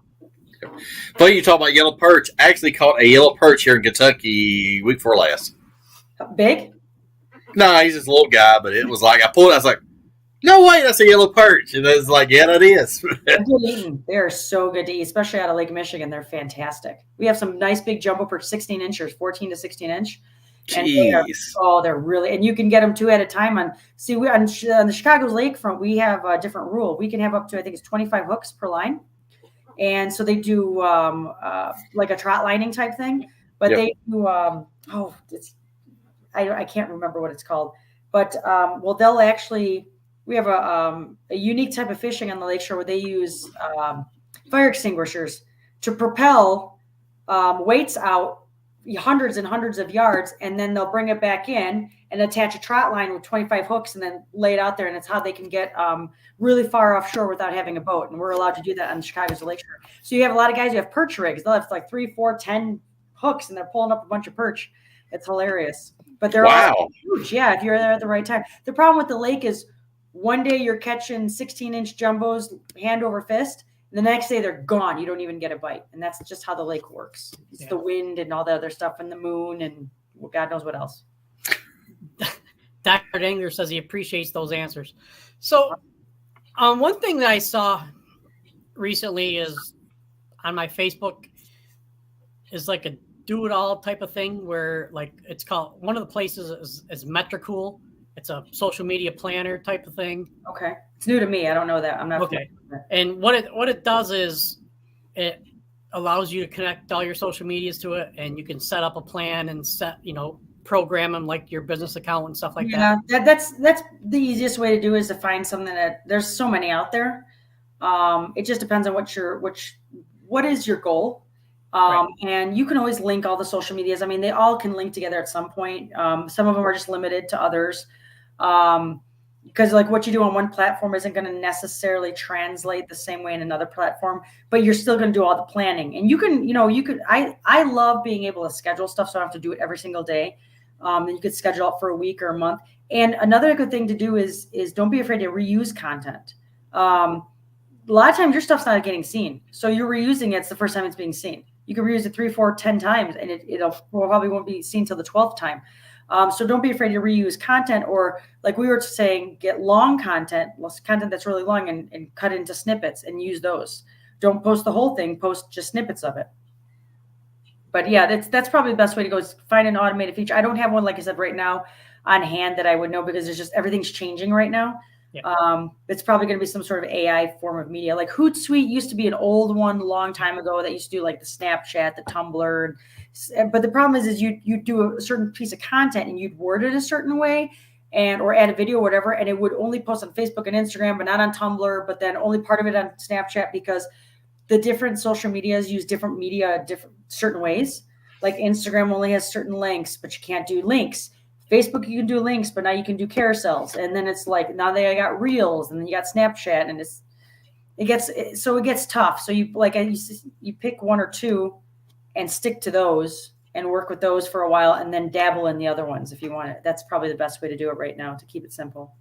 Funny you talk about yellow perch. I actually caught a yellow perch here in Kentucky week before last. Big? No, he's just a little guy, but it was like I pulled. I was like, "No way, that's a yellow perch," and it's like, "Yeah, that is." They're good eating. They are so good to eat, especially out of Lake Michigan. They're fantastic. We have some nice big jumbo perch, 16 inchers, 14 to 16 inch. And they're really, and you can get them 2 at a time. On the Chicago's lakefront, we have a different rule. We can have up to, I think it's 25 hooks per line. And so they do like a trot lining type thing, but they do, I can't remember what it's called, but they'll actually, we have a unique type of fishing on the lakeshore where they use fire extinguishers to propel weights out hundreds and hundreds of yards, and then they'll bring it back in and attach a trot line with 25 hooks and then lay it out there. And it's how they can get really far offshore without having a boat. And we're allowed to do that on Chicago's lakeshore. So you have a lot of guys who have perch rigs. They'll have like 3, 4, 10 hooks and they're pulling up a bunch of perch. It's hilarious. But they're all huge. Yeah, if you're there at the right time. The problem with the lake is one day you're catching 16-inch jumbos hand over fist. The next day they're gone. You don't even get a bite. And that's just how the lake works. It's the wind and all the other stuff and the moon and God knows what else. Dr. Dangler says he appreciates those answers. So one thing that I saw recently is on my Facebook is like a do-it-all type of thing where like it's called, one of the places is Metricool. It's a social media planner type of thing. Okay. It's new to me. I don't know that. I'm not okay. And what it does is it allows you to connect all your social medias to it, and you can set up a plan and program them like your business account and stuff like that. Yeah, that's the easiest way to do is to find something that there's so many out there. It just depends on what is your goal. Right. And you can always link all the social medias. I mean, they all can link together at some point. Some of them are just limited to others. Because like what you do on one platform isn't going to necessarily translate the same way in another platform, but you're still going to do all the planning. And I love being able to schedule stuff so I don't have to do it every single day. And you could schedule it for a week or a month. And another good thing to do is don't be afraid to reuse content. A lot of times your stuff's not getting seen. So you're reusing it. It's the first time it's being seen. You can reuse it 3, 4, 10 times and it probably won't be seen till the 12th time. So don't be afraid to reuse content, or like we were saying, get long content that's really long and cut into snippets and use those. Don't post the whole thing, post just snippets of it. But yeah, that's probably the best way to go is find an automated feature. I don't have one, like I said, right now on hand that I would know because everything's changing right now. Yeah. It's probably going to be some sort of AI form of media. Like Hootsuite used to be an old one a long time ago that used to do like the Snapchat, the Tumblr. But the problem is you do a certain piece of content and you'd word it a certain way or add a video or whatever, and it would only post on Facebook and Instagram, but not on Tumblr, but then only part of it on Snapchat because the different social medias use different media certain ways. Like Instagram only has certain links, but you can't do links. Facebook, you can do links, but now you can do carousels. And then it's like, now they got reels and then you got Snapchat and it gets tough. So you pick one or two and stick to those and work with those for a while and then dabble in the other ones if you want it. That's probably the best way to do it right now to keep it simple.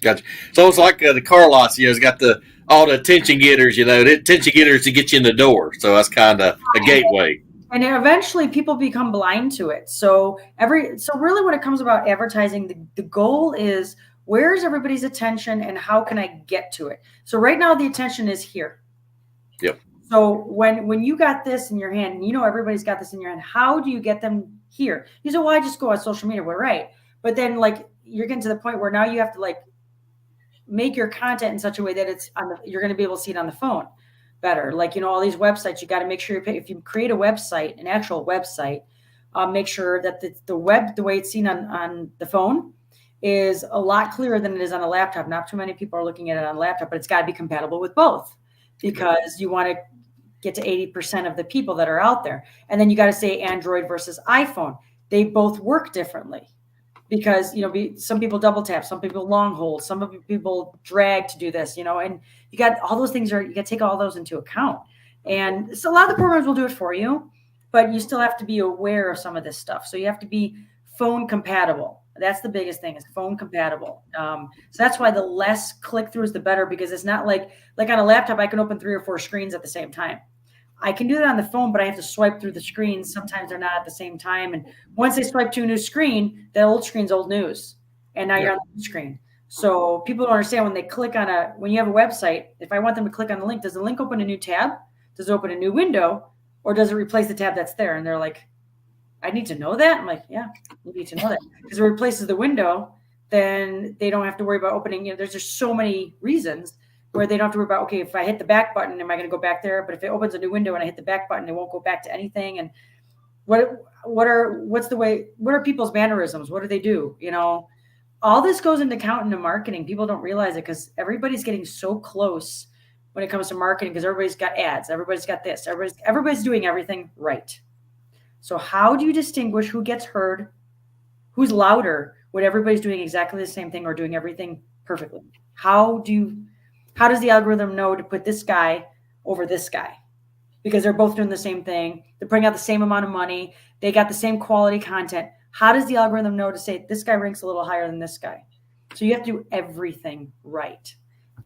Gotcha. So it's like the car lots, it's got all the attention getters, the attention getters to get you in the door. So that's kind of a gateway. And eventually people become blind to it. So really when it comes about advertising, the goal is where's everybody's attention and how can I get to it? So right now the attention is here. Yep. So when you got this in your hand, and everybody's got this in your hand, how do you get them here? You say, well, I just go on social media. Well, right. But then you're getting to the point where now you have to make your content in such a way that you're going to be able to see it on the phone better. All these websites, you got to make sure if you create a website, an actual website, make sure that the way it's seen on the phone is a lot clearer than it is on a laptop. Not too many people are looking at it on a laptop, but it's got to be compatible with both because you want to get to 80% of the people that are out there. And then you got to say Android versus iPhone. They both work differently because, some people double tap, some people long hold, some people drag to do this, and you got all those things you got to take all those into account. And so a lot of the programs will do it for you, but you still have to be aware of some of this stuff. So you have to be phone compatible. That's the biggest thing is phone compatible. So that's why the less click throughs, the better, because it's not like on a laptop, I can open 3 or 4 screens at the same time. I can do that on the phone, but I have to swipe through the screens. Sometimes they're not at the same time. And once they swipe to a new screen, that old screen's old news. And now you're on the new screen. So people don't understand when they click on when you have a website, if I want them to click on the link, does the link open a new tab? Does it open a new window? Or does it replace the tab that's there? And they're like, I need to know that. I'm like, yeah, you need to know that. Because it replaces the window, then they don't have to worry about opening. There's just so many reasons where they don't have to worry about, okay, if I hit the back button, am I going to go back there? But if it opens a new window and I hit the back button, it won't go back to anything. And what are people's mannerisms? What do they do? All this goes into account into marketing. People don't realize it because everybody's getting so close when it comes to marketing because everybody's got ads. Everybody's got this. Everybody's doing everything right. So how do you distinguish who gets heard, who's louder when everybody's doing exactly the same thing or doing everything perfectly? How does the algorithm know to put this guy over this guy? Because they're both doing the same thing. They're putting out the same amount of money. They got the same quality content. How does the algorithm know to say this guy ranks a little higher than this guy? So you have to do everything right.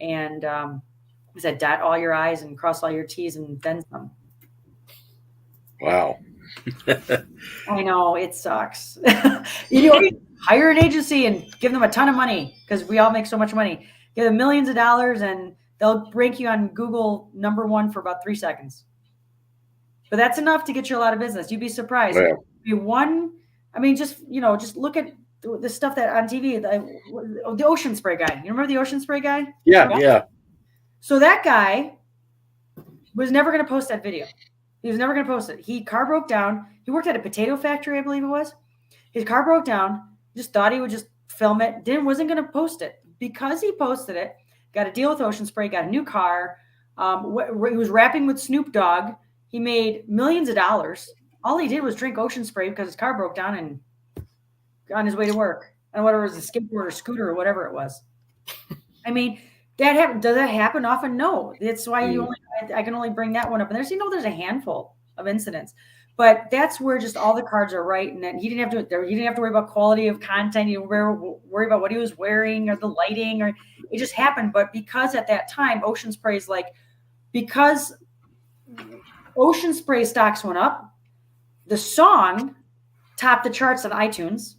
And dot all your I's and cross all your T's and then some. Wow. I know, it sucks. Hire an agency and give them a ton of money because we all make so much money. Give them millions of dollars and they'll rank you on Google #1 for about 3 seconds. But that's enough to get you a lot of business. You'd be surprised. Yeah. Just look at the stuff that on TV, the ocean spray guy. You remember the ocean spray guy? Yeah. So that guy was never going to post that video. He was never going to post it. Car broke down. He worked at a potato factory, I believe it was. His car broke down. Just thought he would just film it. Wasn't going to post it. Because he posted it, got a deal with Ocean Spray, got a new car. He was rapping with Snoop Dogg. He made millions of dollars. All he did was drink Ocean Spray because his car broke down and on his way to work. And whatever it was, a skateboard or scooter or whatever it was. I mean, does that happen often? No. That's why I can only bring that one up. And there's a handful of incidents. But that's where just all the cards are right. And then he didn't have to worry about quality of content. He didn't worry about what he was wearing or the lighting, or it just happened. But because at that time, Ocean Spray's because Ocean Spray stocks went up, the song topped the charts on iTunes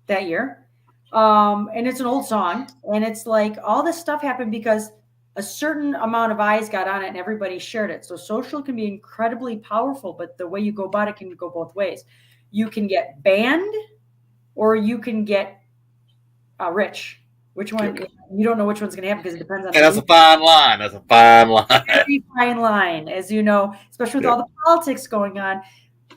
that year. And it's an old song. And it's all this stuff happened because a certain amount of eyes got on it and everybody shared it. So social can be incredibly powerful, but the way you go about it can go both ways. You can get banned or you can get rich. Which one? You don't know which one's going to happen because it depends on. And that's a fine line. Very fine line, as you know, especially with all the politics going on.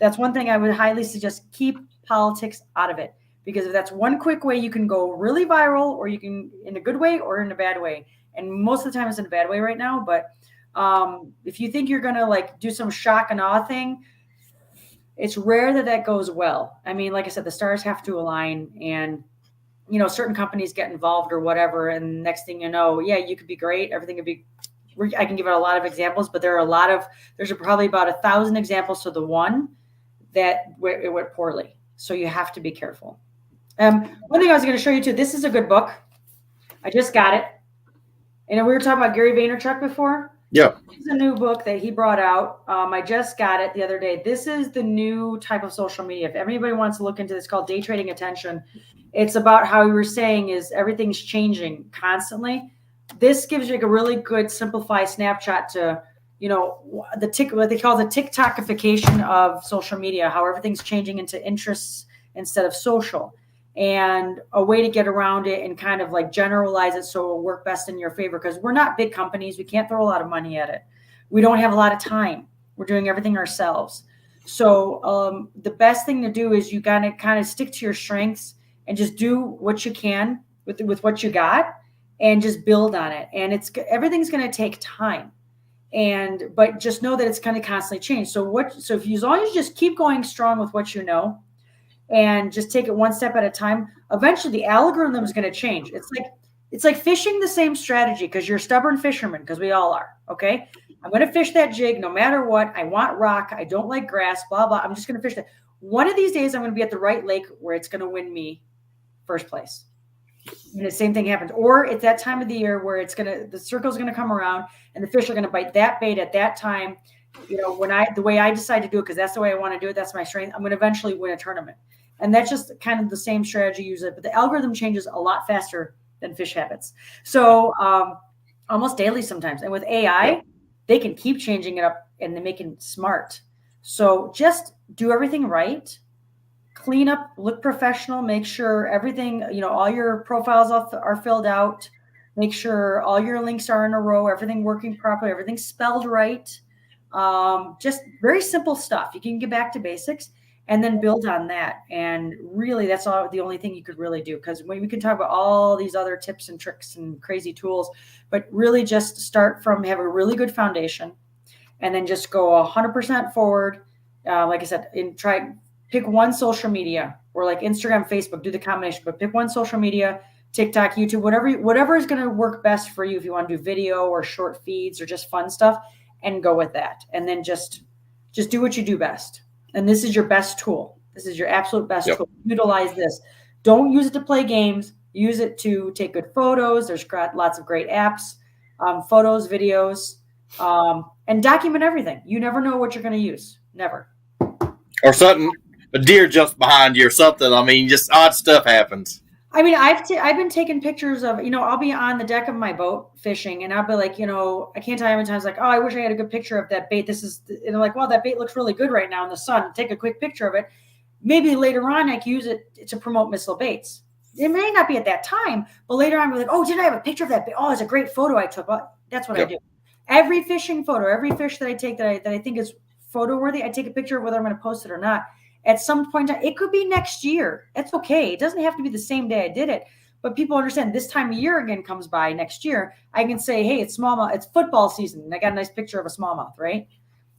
That's one thing I would highly suggest: keep politics out of it, because if that's one quick way, you can go really viral, or you can in a good way or in a bad way. And most of the time, it's in a bad way right now. But if you think you're going to do some shock and awe thing, it's rare that goes well. I mean, like I said, the stars have to align, and certain companies get involved or whatever. And next thing you know, you could be great. Everything could be. I can give out a lot of examples, but there's probably about 1,000 examples to the one that where it went poorly. So you have to be careful. One thing I was going to show you too. This is a good book. I just got it. And we were talking about Gary Vaynerchuk before. Yeah. This is a new book that he brought out. I just got it the other day. This is the new type of social media. If anybody wants to look into this, called Day Trading Attention. It's about how we were saying is everything's changing constantly. This gives you a really good simplified snapshot to, what they call the TikTokification of social media, how everything's changing into interests instead of social. And a way to get around it and kind of generalize it so it will work best in your favor, because we're not big companies. We can't throw a lot of money at it. We don't have a lot of time. We're doing everything ourselves. So the best thing to do is you got to kind of stick to your strengths and just do what you can with what you got and just build on it. And everything's going to take time. But just know that it's going to constantly change. So as long as you just keep going strong with what you know, and just take it one step at a time, eventually the algorithm is going to change. It's like fishing the same strategy, because you're a stubborn fisherman, because we all are. Okay. I'm going to fish that jig no matter what. I want rock. I don't like grass, blah, blah. I'm just going to fish that. One of these days I'm going to be at the right lake where it's going to win me first place. And the same thing happens. Or it's that time of the year where the circle's going to come around and the fish are going to bite that bait at that time. the way I decide to do it, because that's the way I want to do it, that's my strength, I'm going to eventually win a tournament. And that's just kind of the same strategy usually, but the algorithm changes a lot faster than fish habits. So almost daily sometimes. And with AI, they can keep changing it up and they make it smart. So just do everything right. Clean up, look professional, make sure everything, all your profiles are filled out. Make sure all your links are in a row, everything working properly, everything spelled right. Just very simple stuff. You can get back to basics and then build on that. And really, that's the only thing you could really do. Because when we can talk about all these other tips and tricks and crazy tools, but really just start from, have a really good foundation and then just go 100% forward. Like I said, pick one social media, or like Instagram, Facebook, do the combination, but pick one social media, TikTok, YouTube, whatever is going to work best for you. If you want to do video or short feeds or just fun stuff, and go with that. And then just do what you do best. And this is your best tool. This is your absolute best tool. Utilize this. Don't use it to play games. Use it to take good photos. There's lots of great apps, photos, videos, and document everything. You never know what you're going to use. Never. Or something, a deer jumps behind you or something. I mean, just odd stuff happens. I mean, I've been taking pictures of, I'll be on the deck of my boat fishing, and I'll be like, I can't tell you how many times, like, oh, I wish I had a good picture of that bait. And they're like, well, that bait looks really good right now in the sun. Take a quick picture of it. Maybe later on I can use it to promote missile baits. It may not be at that time, but later on we're like, oh, did I have a picture of that bait? Oh, it's a great photo I took. Well, that's what I do. Every fishing photo, every fish that I take that I think is photo worthy, I take a picture of whether I'm going to post it or not. At some point, it could be next year. It's okay. It doesn't have to be the same day I did it. But people understand this time of year again comes by next year. I can say, hey, it's smallmouth. It's football season. And I got a nice picture of a smallmouth, right?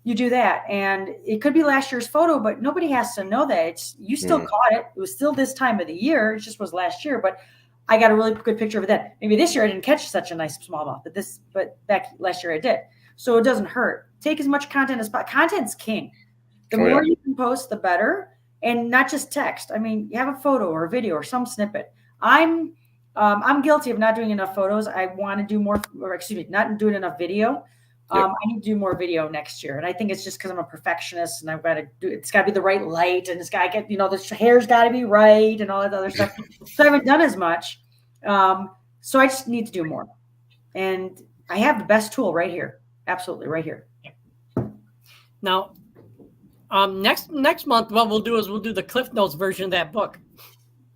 You do that. And it could be last year's photo, but nobody has to know that. You still caught it. It was still this time of the year. It just was last year. But I got a really good picture of it then. Maybe this year I didn't catch such a nice smallmouth, but back last year I did. So it doesn't hurt. Take as much content as possible. Content's king. The more you can post, the better. And not just text. I mean, you have a photo or a video or some snippet. I'm guilty of not doing enough photos. I want to do more, not doing enough video. I need to do more video next year. And I think it's just because I'm a perfectionist and I've got to it's got to be the right light and it's got to get, the hair's got to be right and all that other stuff. So I haven't done as much. So I just need to do more. And I have the best tool right here. Absolutely right here. Now, next month, what we'll do is we'll do the Cliff Notes version of that book.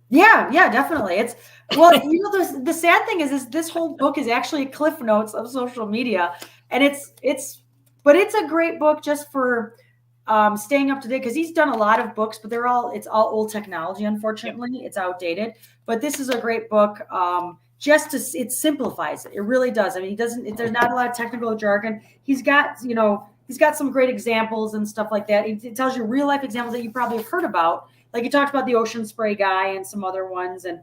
Yeah, definitely. The sad thing is this whole book is actually Cliff Notes of social media, and it's a great book just for staying up to date, because he's done a lot of books, but it's all old technology. Unfortunately, It's outdated. But this is a great book. It simplifies it. It really does. I mean, there's not a lot of technical jargon. He's got some great examples and stuff like that. It tells you real life examples that you probably have heard about. Like he talked about the ocean spray guy and some other ones, and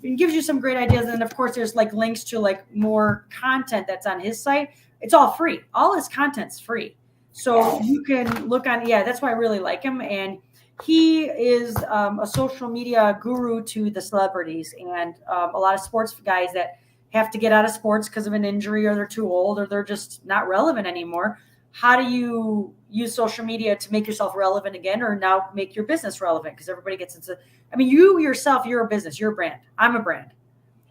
it gives you some great ideas. And of course, there's like links to like more content that's on his site. It's all free. All his content's free. So you can look on. Yeah, that's why I really like him. And he is a social media guru to the celebrities and a lot of sports guys that have to get out of sports because of an injury, or they're too old, or they're just not relevant anymore. How do you use social media to make yourself relevant again, or now make your business relevant? Because everybody gets into, you yourself, you're a business, you're a brand. I'm a brand,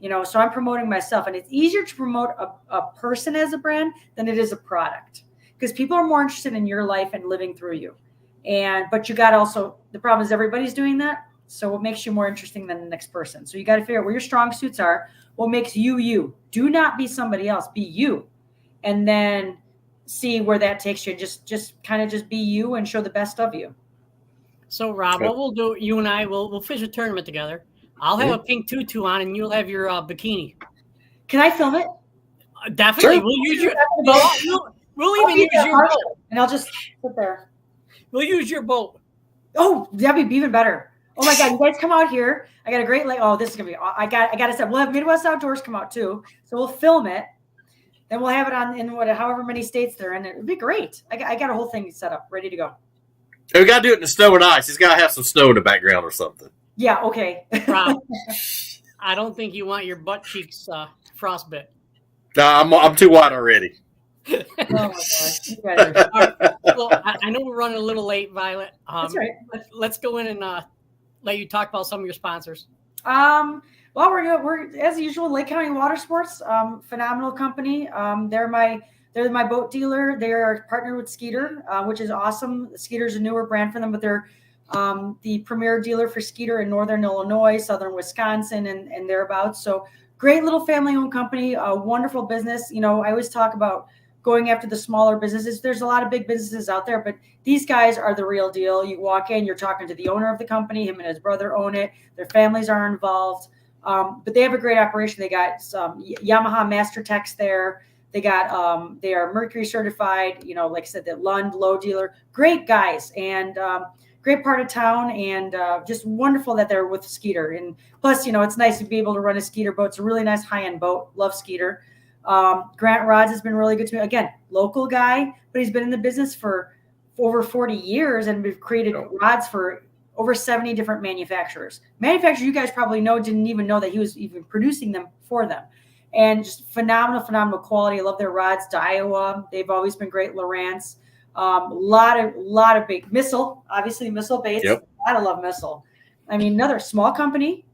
so I'm promoting myself, and it's easier to promote a person as a brand than it is a product, because people are more interested in your life and living through you. But you got the problem is everybody's doing that. So what makes you more interesting than the next person? So you got to figure out where your strong suits are. What makes you, you. Do not be somebody else, be you. And then see where that takes you. Just kind of just be you and show the best of you. So Rob, what we'll do, you and I will fish a tournament together. I'll have a pink tutu on and you'll have your bikini. Can I film it? Definitely. Sure. We'll use we'll even use your boat. And I'll just sit there. We'll use your boat. Oh, that'd be even better. Oh my God, you guys come out here. I got a great lake. Oh, this is gonna be. I got to say, we'll have Midwest Outdoors come out too. So we'll film it. Then we'll have it on in however many states they're in. It'd be great. I got a whole thing set up, ready to go. We got to do it in the snow and ice. It's got to have some snow in the background or something. Yeah. Okay. Rob, I don't think you want your butt cheeks frostbit. No, I'm too white already. Oh my gosh, you guys are. All right. Well, I know we're running a little late, Violet. That's right. Let's go in and let you talk about some of your sponsors. Well, we're as usual, Lake County Water Sports, phenomenal company. They're my boat dealer. They are partnered with Skeeter, which is awesome. Skeeter's a newer brand for them, but they're the premier dealer for Skeeter in Northern Illinois, Southern Wisconsin, and thereabouts. So great little family-owned company, a wonderful business. You know, I always talk about going after the smaller businesses. There's a lot of big businesses out there, but these guys are the real deal. You walk in, you're talking to the owner of the company. Him and his brother own it. Their families are involved. But they have a great operation. They got some Yamaha Master Techs there. They got they are Mercury certified. You know, like I said, the Lund Low dealer. Great guys and great part of town, and just wonderful that they're with Skeeter. And plus, you know, it's nice to be able to run a Skeeter boat. It's a really nice high-end boat. Love Skeeter. Grant Rods has been really good to me. Again, local guy, but he's been in the business for over 40 years, and we've created rods for over 70 different manufacturers. Manufacturers you guys probably know didn't even know that he was even producing them for them. And just phenomenal quality. I love their rods. Daiwa, they've always been great. Lowrance, lot of big Missile, obviously Missile baits. Yep. I love Missile. I mean, another small company,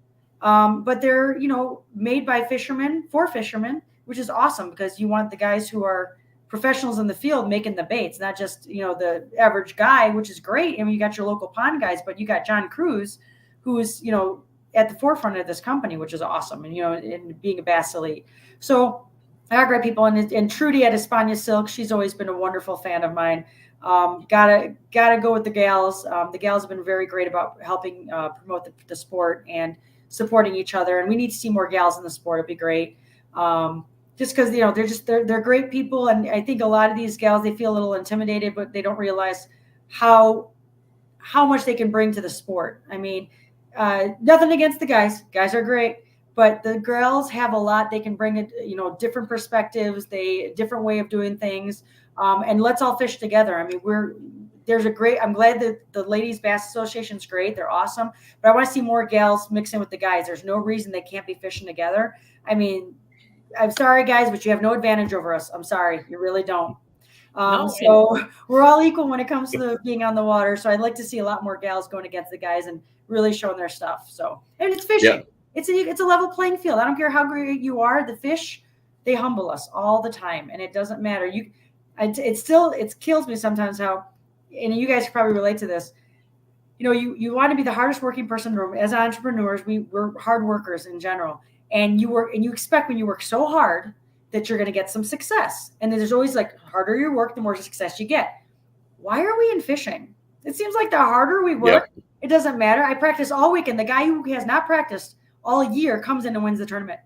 but they're, you know, made by fishermen for fishermen, which is awesome because you want the guys who are professionals in the field making the baits, not just, you know, the average guy, which is great. I mean, you got your local pond guys, but you got John Cruz, who's, you know, at the forefront of this company, which is awesome. And, you know, and being a Bass Elite. So I got great people. And Trudy at Espana Silk, she's always been a wonderful fan of mine. Gotta go with the gals. The gals have been very great about helping promote the sport and supporting each other. And we need to see more gals in the sport. It'd be great. Just because, you know, they're great people. And I think a lot of these gals, they feel a little intimidated, but they don't realize how much they can bring to the sport. I mean, nothing against the guys. Guys are great, but the girls have a lot. They can bring it, you know, different perspectives, different way of doing things. And let's all fish together. I mean, I'm glad that the Ladies Bass Association's great. They're awesome, but I want to see more gals mix in with the guys. There's no reason they can't be fishing together. I mean, I'm sorry, guys, but you have no advantage over us. I'm sorry. You really don't. So we're all equal when it comes to being on the water. So I'd like to see a lot more gals going against the guys and really showing their stuff. So, and it's fishing. Yeah. It's a level playing field. I don't care how great you are. The fish, they humble us all the time. And it doesn't matter. It kills me sometimes how, and you guys probably relate to this. You know, you want to be the hardest working person in the room. As entrepreneurs, we're hard workers in general. And you expect when you work so hard that you're going to get some success. And then there's always like, harder you work, the more success you get. Why are we in fishing? It seems like the harder we work, It doesn't matter. I practice all weekend. The guy who has not practiced all year comes in and wins the tournament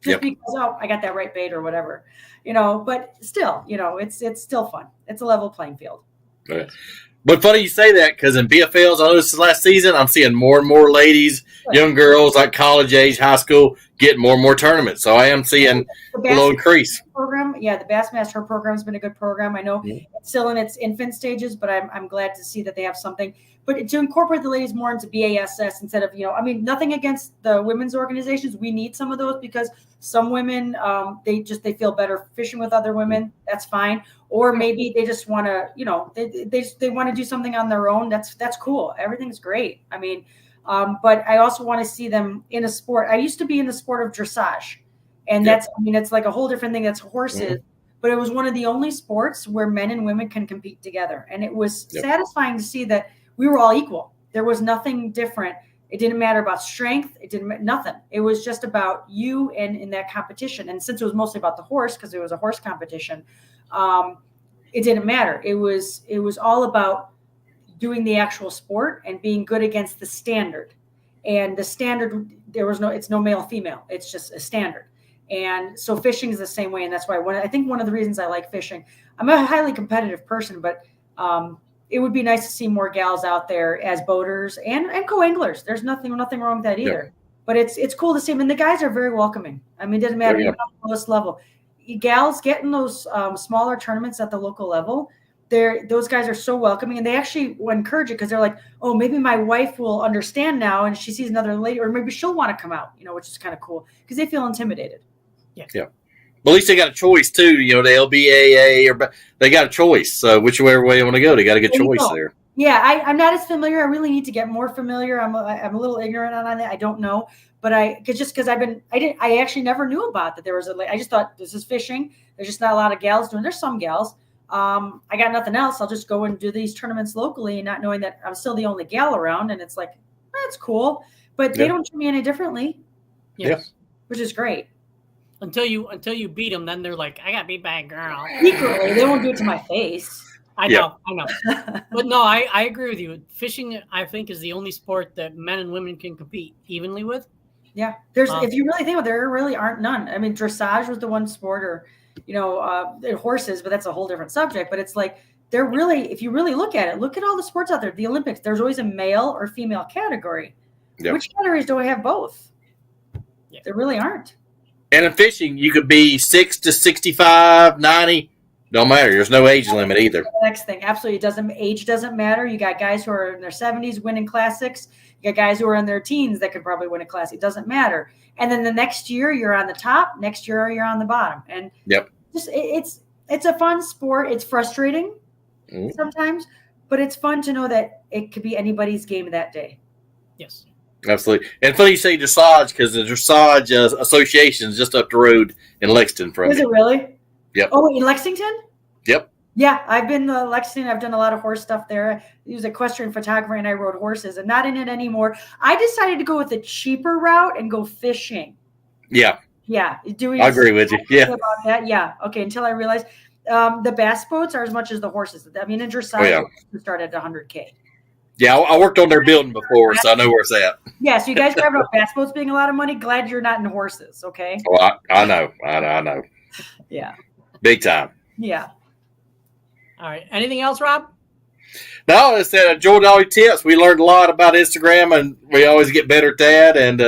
just because, I got that right bait or whatever, you know, but still, you know, it's still fun. It's a level playing field. Right. But funny you say that because in BFLs, I noticed last season, I'm seeing more and more ladies, young girls like college age, high school, get more and more tournaments. So I am seeing a little increase. Program, the Bassmaster program has been a good program. I know it's still in its infant stages, but I'm glad to see that they have something. But to incorporate the ladies more into BASS instead of, you know, I mean, nothing against the women's organizations. We need some of those because some women, they feel better fishing with other women. That's fine. Or maybe they just want to, you know, they want to do something on their own. That's cool. Everything's great. I mean, but I also want to see them in a sport. I used to be in the sport of dressage, and it's like a whole different thing. That's horses, but it was one of the only sports where men and women can compete together. And it was satisfying to see that we were all equal. There was nothing different. It didn't matter about strength. It didn't nothing. It was just about you and in that competition. And since it was mostly about the horse, because it was a horse competition, it didn't matter. It was all about doing the actual sport and being good against the standard. And the standard, it's no male female. It's just a standard. And so fishing is the same way. And that's why I think one of the reasons I like fishing, I'm a highly competitive person, but it would be nice to see more gals out there as boaters and co-anglers. There's nothing wrong with that either. Yeah. But it's cool to see them. And the guys are very welcoming. I mean, it doesn't matter even on the lowest level. Gals getting those smaller tournaments at the local level, those guys are so welcoming, and they actually encourage it because they're like, oh, maybe my wife will understand now, and she sees another lady, or maybe she'll want to come out, you know, which is kind of cool because they feel intimidated. Yeah. But at least they got a choice too. The LBAA or they got a choice. So whichever way you want to go, they got a good choice there. Yeah, I'm not as familiar. I really need to get more familiar. I'm a little ignorant on that. I don't know, but I actually never knew about that. There was I just thought this is fishing. There's just not a lot of gals doing. There's some gals. I got nothing else. I'll just go and do these tournaments locally, not knowing that I'm still the only gal around. And it's like, that's cool, but they don't treat me any differently. Yes. Which is great. Until you beat them, then they're like, I got beat by a girl. Secretly, they won't do it to my face. I know. But no, I agree with you. Fishing, I think, is the only sport that men and women can compete evenly with. Yeah. If you really think about it, there really aren't none. I mean, dressage was the one sport, or, horses, but that's a whole different subject. But it's like, they're really, if you really look at it, look at all the sports out there. The Olympics, there's always a male or female category. Yep. Which categories do I have both? Yep. There really aren't. And in fishing, you could be 6 to 65, 90. Don't matter. There's no age limit either. Next thing, absolutely, age doesn't matter. You got guys who are in their 70s winning classics. You got guys who are in their teens that could probably win a classic. It doesn't matter. And then the next year you're on the top. Next year you're on the bottom. And it's a fun sport. It's frustrating sometimes, but it's fun to know that it could be anybody's game that day. Yes. Absolutely. And funny you say dressage, because the dressage association is just up the road in Lexington from Is it really? Yep. Oh, in Lexington? Yep. Yeah, I've been to Lexington. I've done a lot of horse stuff there. He was an equestrian photographer, and I rode horses. I'm not in it anymore. I decided to go with the cheaper route and go fishing. Yeah. Yeah. I agree with you. Yeah. About that? Yeah. Okay. Until I realized the bass boats are as much as the horses. I mean, in dressage, you start at $100K. Yeah, I worked on their building before, so I know where it's at. Yeah, so you guys grab about bass boats being a lot of money. Glad you're not in horses, okay? Oh, I know. I know. Yeah. Big time. Yeah. All right. Anything else, Rob? No, I said I enjoyed all your tips. We learned a lot about Instagram, and we always get better at that. And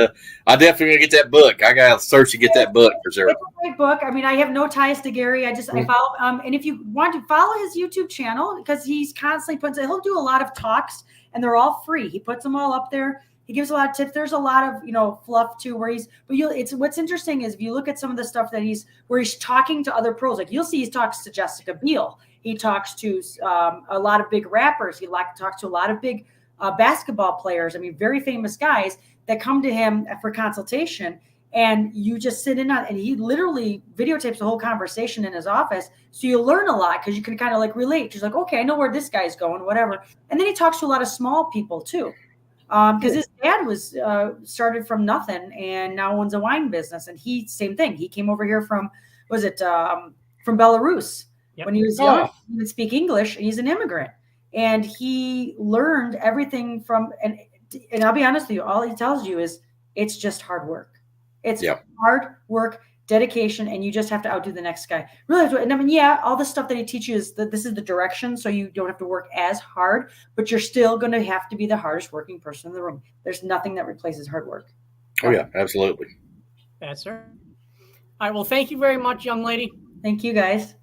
I definitely going to get that book. I got to search to get that book for sure. It's a great book. I mean, I have no ties to Gary. I follow and if you want to follow his YouTube channel, because he's constantly he'll do a lot of talks, and they're all free. He puts them all up there. He gives a lot of tips. There's a lot of, fluff too, what's interesting is if you look at some of the stuff that he's talking to other pros, like you'll see he talks to Jessica Biel. He talks to a lot of big rappers. He talks to a lot of big basketball players. I mean, very famous guys that come to him for consultation, and you just sit in on, and he literally videotapes the whole conversation in his office. So you learn a lot because you can kind of relate. He's like, okay, I know where this guy's going, whatever. And then he talks to a lot of small people too. Because his dad was started from nothing and now owns a wine business. And same thing. He came over here from Belarus when he was young. He would speak English, and he's an immigrant. And he learned everything and I'll be honest with you, all he tells you is it's just hard work. It's hard work, dedication, and you just have to outdo the next guy. Really, and I mean, all the stuff that he teaches is that this is the direction, so you don't have to work as hard, but you're still going to have to be the hardest working person in the room. There's nothing that replaces hard work. Oh yeah, absolutely. That's right. All right. Well, thank you very much, young lady. Thank you, guys.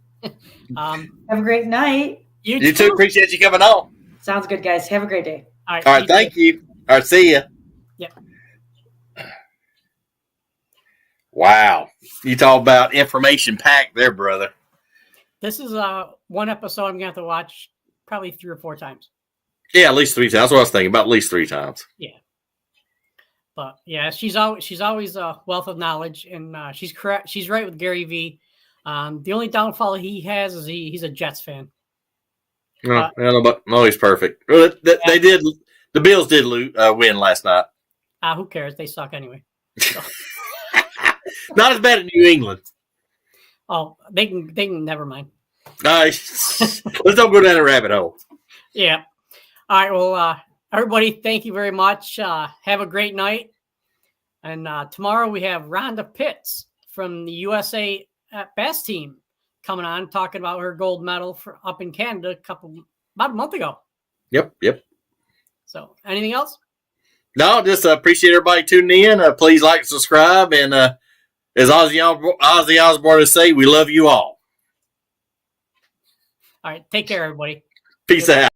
Have a great night. You too. Appreciate you coming on. Sounds good, guys. Have a great day. All right. Thank you. All right. See ya. Yeah. Wow. You talk about information packed there, brother. This is one episode I'm going to have to watch probably 3 or 4 times. Yeah, at least 3 times. That's what I was thinking, about at least 3 times. Yeah. But yeah, she's always a wealth of knowledge, and she's correct. She's right with Gary V. The only downfall he has is he's a Jets fan. No, he's perfect. They did. The Bills did win last night. Who cares? They suck anyway. So. Not as bad as New England. Oh, they can. Never mind. Nice. Let's don't go down the rabbit hole. Yeah. All right. Well, everybody, thank you very much. Have a great night. And tomorrow we have Rhonda Pitts from the USA bass team coming on, talking about her gold medal up in Canada about a month ago. Yep. So, anything else? No, just appreciate everybody tuning in. Please like, subscribe, and as Ozzy Osbourne would say, we love you all. All right. Take care, everybody. Peace out.